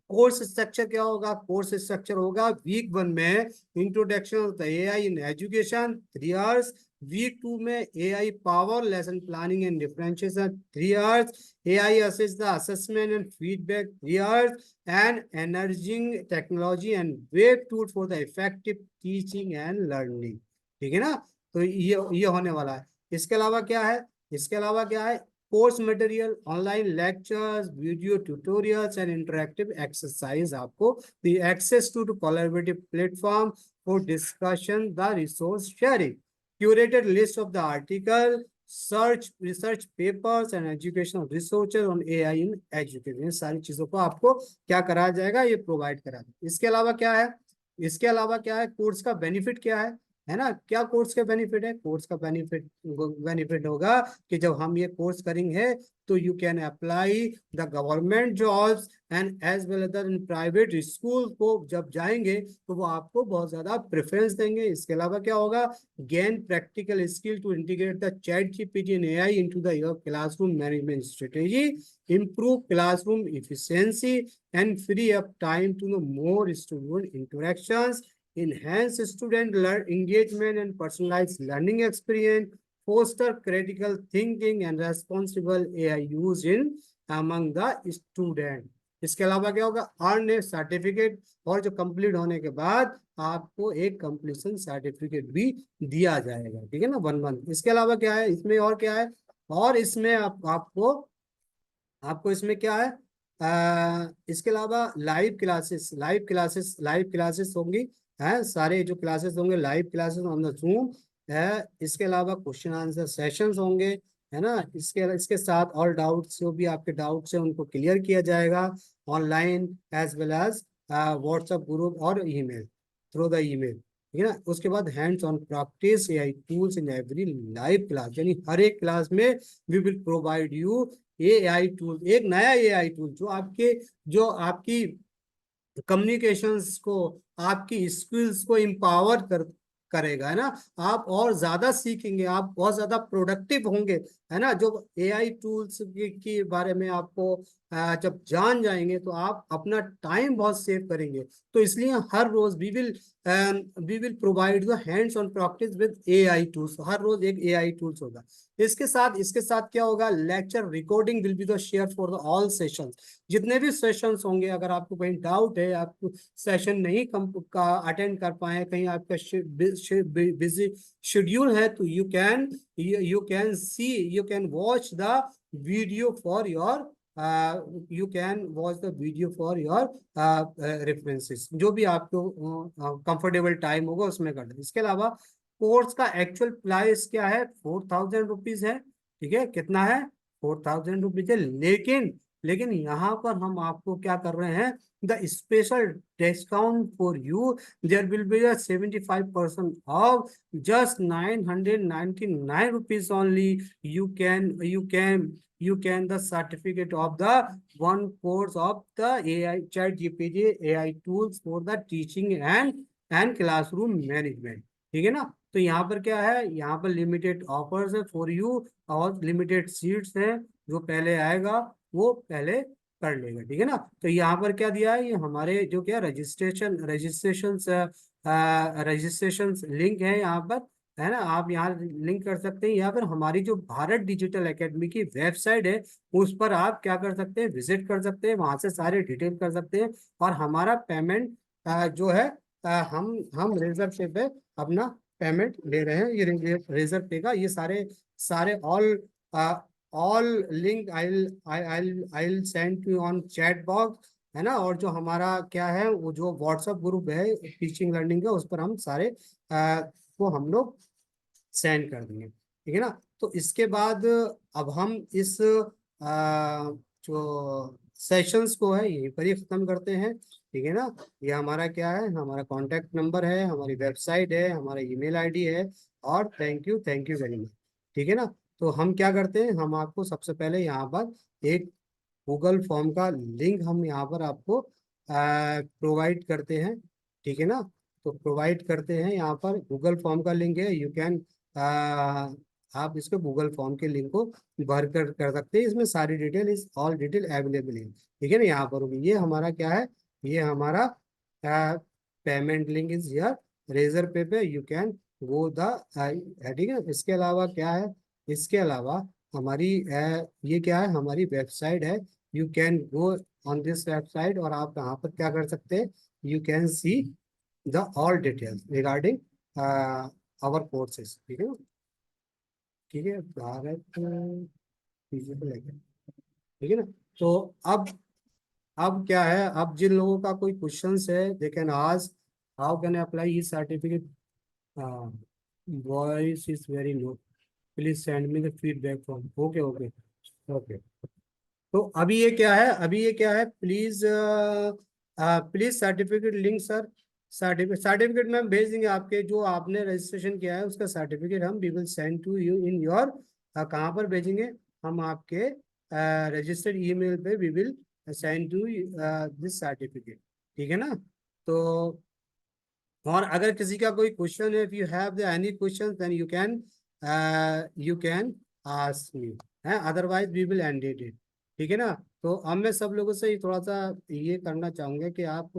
course structure क्या होगा, course structure होगा week 1 में introduction of the AI in education 3 hours, week 2 में AI power lesson planning and differentiation 3 hours, AI assist the assessment and feedback 3 hours, and emerging technology and web tool for the effective teaching and learning. ठीक है ना, तो ये होने वाला है। इसके अलावा क्या है, इसके अलावा क्या है, course material, online lectures, video tutorials and interactive exercise आपको, the access to collaborative platform for discussion, the resource sharing, curated list of the article, search research papers and educational resources on AI in education। सारी चीजों को आपको क्या कराया जाएगा, ये provide करा। इसके अलावा क्या है, इसके अलावा क्या है, कोर्स का बेनिफिट क्या है ना, क्या कोर्स का बेनिफिट है, कोर्स का बेनिफिट होगा कि जब हम ये कोर्स करेंगे तो you can apply the government jobs and as well as in private school को जब जाएंगे तो वो आपको बहुत ज्यादा प्रेफरेंस देंगे। इसके अलावा क्या होगा, gain practical skill to integrate the chat GPT and AI into the your classroom management strategy, improve classroom efficiency and free up time to know more student interactions, enhance student engagement and personalized learning experience, foster critical thinking and responsible AI use in among the student। इसके अलावा क्या होगा, earn A certificate, और जो complete होने के बाद आपको एक कंप्लीशन सर्टिफिकेट भी दिया जाएगा। ठीक है ना, 1 मंथ। इसके अलावा क्या है इसमें, और क्या है, और इसमें आपको आपको इसमें क्या है, इसके अलावा लाइव क्लासेस होंगी, है सारे जो क्लासेस होंगे live classes on the zoom है। इसके अलावा क्वेश्चन आंसर सेशंस होंगे, है ना। इसके साथ और डाउट्स, जो भी आपके डाउट्स हैं उनको क्लियर किया जाएगा online as well as WhatsApp group और ईमेल, थ्रू द ईमेल। ठीक है ना। उसके बाद hands on practice AI tools in every live class, यानी हर एक क्लास में we will provide you AI tool, एक नया एआई टूल जो आपकी कम्युनिकेशंस को, आपकी स्किल्स को एम्पावर करेगा, है ना। आप और ज्यादा सीखेंगे, आप बहुत ज्यादा प्रोडक्टिव होंगे, है ना। जो एआई टूल्स की बारे में आपको जब जान जाएंगे तो आप अपना टाइम बहुत सेव करेंगे। तो इसलिए हर रोज we will provide the hands on practice with AI tools, हर रोज एक एआई टूल्स होगा। इसके साथ क्या होगा, lecture recording will be the share for the all sessions, जितने भी सेशंस होंगे। अगर आपको कहीं डाउट है, आप सेशन नहीं अटेंड कर पाए, कहीं आपका बिजी शेड्यूल है, तो you can watch the video for your references, जो भी आपको कंफर्टेबल टाइम होगा उसमें कर दें। इसके अलावा कोर्स का एक्चुअल प्राइस क्या है, 4000 रुपीज है। ठीक है, कितना है, 4000 रुपीज है। लेकिन यहाँ पर हम आपको क्या कर रहे हैं, the special discount for you, there will be a 75% off just 999 rupees only. you can the certificate of the one course of the AI chat GPT AI tools for the teaching and classroom management। ठीक है ना। तो यहाँ पर क्या है, यहाँ पर लिमिटेड ऑफर्स है फॉर यू, और लिमिटेड सीट्स हैं, जो पहले आएगा वो पहले कर लेगा। ठीक है ना। तो यहाँ पर क्या दिया है, ये हमारे जो क्या रजिस्ट्रेशन लिंक है यहाँ पर, है ना। आप यहाँ लिंक कर सकते हैं, या फिर हमारी जो भारत डिजिटल एकेडमी की वेबसाइट है उस पर आप क्या कर सकते हैं, विजिट कर सकते हैं, वहां से सारे डिटेल कर सकते हैं। और हमारा पेमेंट जो है, हम रेजर पे अपना पेमेंट ले रहे हैं। ये रेजर पे का ये सारे सारे all link I send you on chat box, है ना। और जो हमारा क्या है, वो जो व्हाट्सएप ग्रुप है टीचिंग लर्निंग का, उस पर हम सारे को हम लोग सेंड कर देंगे। ठीक है ना। तो इसके बाद अब हम इस जो सेशंस को है यहीं पर ही खत्म करते हैं। ठीक है ना। ये हमारा क्या है, हमारा कॉन्टैक्ट नंबर है, हमारी वेबसाइट है, हमारा ईमेल आईडी है, और थैंक यू वेरी मच। ठीक है ना। तो हम क्या करते हैं, हम आपको सबसे पहले यहाँ पर एक गूगल फॉर्म का लिंक हम यहाँ पर आपको प्रोवाइड करते हैं। ठीक है ना। तो प्रोवाइड करते हैं, यहाँ पर गूगल फॉर्म का लिंक है, यू कैन आप इसको गूगल फॉर्म के लिंक को भर कर सकते हैं। इसमें सारी detail is all detail available है, ठीक है ना। यहाँ पर होगी, ये हमारा क्या है, ये हमारा payment link is here, Razorpay you can go the, ठीक है। इसके अलावा क्या है, इसके अलावा हमारी ये क्या है, हमारी वेबसाइट है। You can go on this website, और आप यहाँ पर क्या कर सकते हैं, you can see the all details regarding our courses, ठीक है ना। ठीक है, भारत फिजिकल है, ठीक है ना। तो अब क्या है, अब जिन लोगों का कोई क्वेश्चंस है they can ask, how can I apply E certificate, voice is very low, please send me the feedback form. Okay okay okay. तो अभी ये क्या है, अभी ये क्या है, please please certificate link sir, certificate में हम भेज देंगे, आपके जो आपने रजिस्ट्रेशन किया है उसका सर्टिफिकेट हम we will send to you in your, कहाँ पर भेजेंगे, हम आपके रजिस्टर्ड ईमेल पे we will send to this certificate, ठीक है ना। तो और अगर किसी का कोई क्वेश्चन है, if you have the any question then you can ask me, है, otherwise we will end it, ठीक है ना। तो अब मैं सब लोगों से थोड़ा सा ये करना चाहूंगा कि आप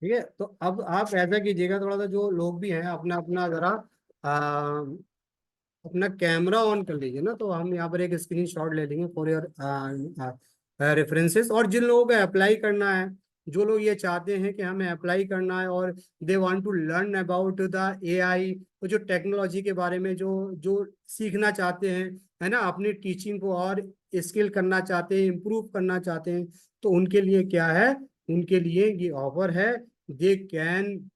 ठीक है। तो अब आप ऐसा कीजिएगा, थोड़ा सा जो लोग भी हैं अपना अपना जरा अपना कैमरा ऑन कर लीजिए ना, तो हम यहाँ पर एक स्क्रीन शॉट ले लेंगे फॉर योर रेफरेंसेस। और जिन लोगों को अप्लाई करना है, जो लोग ये चाहते हैं कि हमें अप्लाई करना है और they want to learn about the AI, और जो टेक्नोलॉजी के बारे में जो जो सीखना चाहते हैं, है ना, अपनी टीचिंग को और स्किल करना चाहते हैं, इम्प्रूव करना चाहते हैं, तो उनके लिए क्या है, उनके लिए ये ऑफर है। They can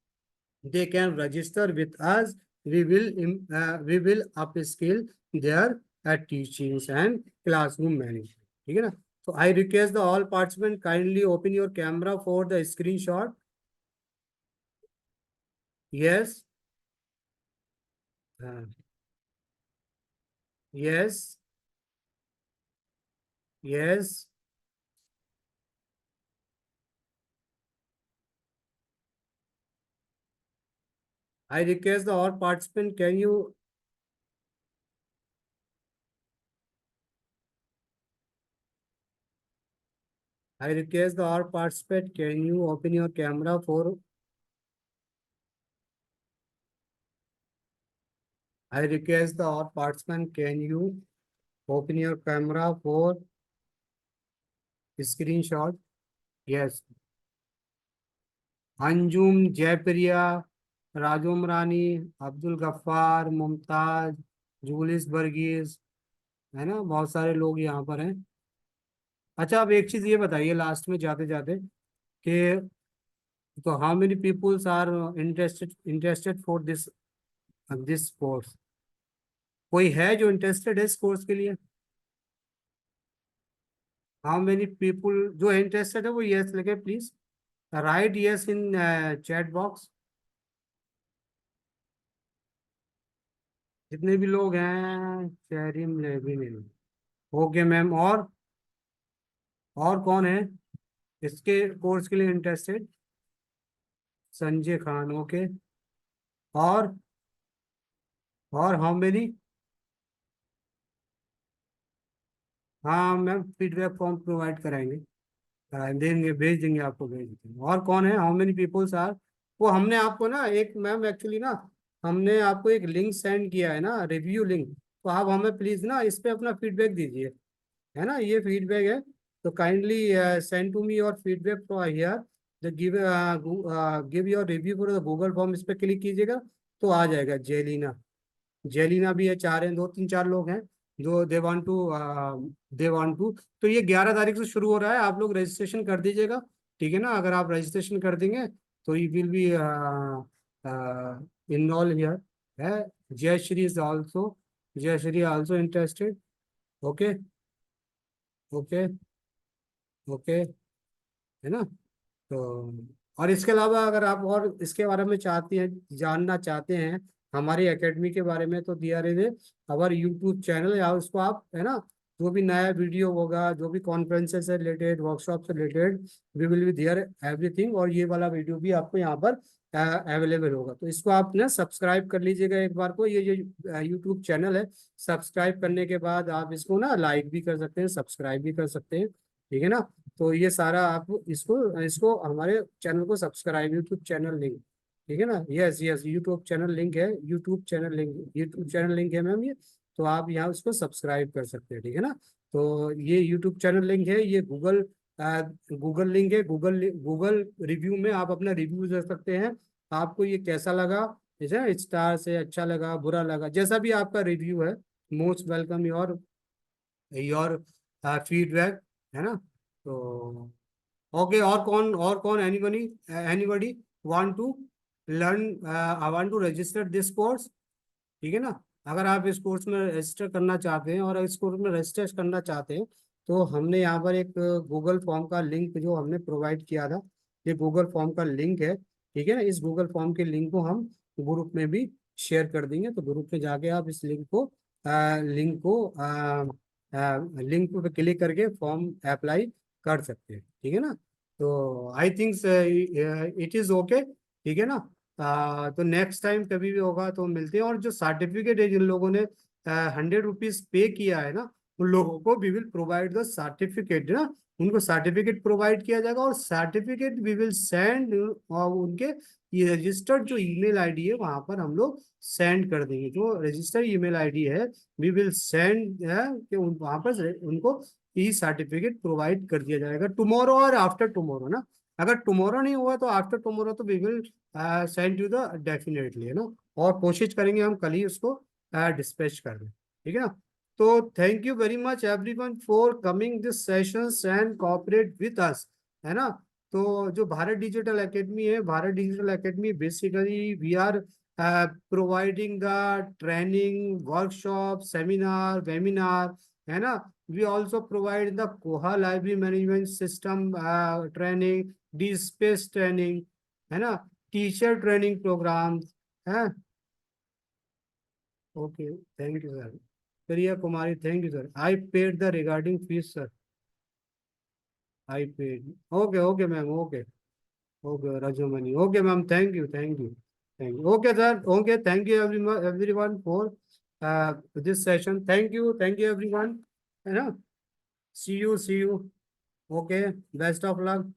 they can register with us, we will upskill their teachings and classroom management, ठीक है ना। So I request the all participants kindly open your camera for the screenshot. Yes, uh, yes, yes. I request the all participants, can you, I request the all participants, can you open your camera for, I request the all participants, can you open your camera for screenshot? Yes. Anjum, Jayapriya, Rajom Rani, Abdul Gaffar, Mumtaz, Julis Varghese, है ना, बहुत सारे लोग यहाँ पर हैं। अच्छा, अब एक चीज ये बताइए लास्ट में जाते जाते कि तो how many peoples are interested for this this course, कोई है जो इंटरेस्टेड है इस कोर्स के लिए? हाउ मेनी पीपुल जो इंटरेस्टेड है वो यस लिखे please, write yes in chat box, जितने भी लोग हैं, शहरीम लेविन, ओके मैम। और कौन है इसके कोर्स के लिए इंटरेस्टेड? संजय खान, ओके। और हाउ मेनी? हाँ मैम, फीडबैक फॉर्म प्रोवाइड कराएंगे, देंगे, भेज देंगे आपको, भेज देंगे। और कौन है, हाउ मेनी पीपल्स आर, वो हमने आपको ना एक मैम एक्चुअली ना, हमने आपको एक लिंक सेंड किया है ना, रिव्यू लिंक, तो आप हमें प्लीज ना इस पे अपना फीडबैक दीजिए, है ना, ये फीडबैक है। तो kindly send to me your feedback for here, the give your review for the Google form, इस पे क्लिक कीजिएगा तो आ जाएगा। जेलिना, जेलिना भी है, चार हैं, दो तीन चार लोग हैं जो दे वांट टू। तो ये 11 तारीख से शुरू हो रहा है, आप लोग रजिस्ट्रेशन कर दीजिएगा, ठीक है ना। अगर आप रजिस्ट्रेशन कर देंगे तो you will be enrol here, है। Jayashree is also, Jayashree also interested, okay okay okay, है ना। तो और इसके अलावा अगर आप और इसके बारे में चाहते हैं, जानना चाहते हैं हमारी एकेडमी के बारे में, तो दियर इज अवर यूट्यूब चैनल, या उसको आप, है ना, जो भी नया वीडियो होगा, जो भी कॉन्फ्रेंसेस से रिलेटेड, वर्कशॉप से related, we will be there everything. और ये वाला वीडियो भी आपको यहाँ पर अवेलेबल होगा। तो इसको आप ना सब्सक्राइब कर लीजिएगा एक बार को। ये जो यूट्यूब चैनल है, सब्सक्राइब करने के बाद आप इसको ना लाइक भी कर सकते हैं, सब्सक्राइब भी कर सकते हैं, ठीक है ना। तो ये सारा आप इसको इसको हमारे चैनल को सब्सक्राइब, यूट्यूब चैनल लिंक, ठीक है ना। Yes yes, YouTube channel link है, यूट्यूब चैनल लिंक है मैम ये। तो आप यहाँ उसको सब्सक्राइब कर सकते हैं, ठीक है ना। तो ये यूट्यूब चैनल लिंक है, ये गूगल लिंक है। गूगल रिव्यू में आप अपना रिव्यू दे सकते हैं, आपको ये कैसा लगा, जैसे स्टार से अच्छा लगा, बुरा लगा, जैसा भी आपका रिव्यू है। Most welcome your your feedback, है ना। तो ओके, और कौन anybody anybody want to learn, I want to register this course, ठीक है ना। अगर आप इस कोर्स में रजिस्टर करना चाहते हैं, और इस कोर्स में रजिस्टर करना चाहते हैं, तो हमने यहाँ पर एक गूगल फॉर्म का लिंक जो हमने प्रोवाइड किया था, ये गूगल फॉर्म का लिंक है, ठीक है ना। इस गूगल फॉर्म के लिंक को हम ग्रुप में भी शेयर कर देंगे। तो ग्रुप में जाके आप इस लिंक पे क्लिक करके फॉर्म अप्लाई कर सकते हैं, ठीक है ना। तो आई थिंक इट इज ओके, ठीक है ना। तो नेक्स्ट टाइम कभी भी होगा तो मिलते हैं। और जो सर्टिफिकेट है, जिन लोगों ने 100 रुपीज पे किया है ना, उन लोगों को we will provide the certificate ना, उनको सर्टिफिकेट प्रोवाइड किया जाएगा। और सर्टिफिकेट वी विल सेंड, और उनके ये रजिस्टर्ड जो ईमेल आईडी है वहां पर हम लोग सेंड कर देंगे। जो रजिस्टर्ड ईमेल आईडी है, वी विल सेंड कि वहां पर उनको ई सर्टिफिकेट प्रोवाइड कर दिया जाएगा टुमारो और आफ्टर टुमारो ना। अगर टुमारो नहीं हुआ तो आफ्टर टुमारो तो we will send you the definitely, है ना। और कोशिश करेंगे हम कल ही उसको डिस्पैच कर दें, ठीक है ना। तो thank you very much everyone for coming this sessions and cooperate with us, है ना। तो जो भारत डिजिटल एकेडमी है, Bharat digital academy basically we are providing the training, workshop, seminar, webinar, है ना। We also provide the Koha library management system training, DSpace training, है ना, teacher training programme है। Okay, thank you sir. Priya Kumari, thank you sir. I paid the regarding fees sir, I paid. Okay okay ma'am, okay okay Rajomani, okay ma'am, thank you thank you thank you. Okay sir, okay, thank you everyone for this session. Thank you everyone, है ना। See you okay, best of luck.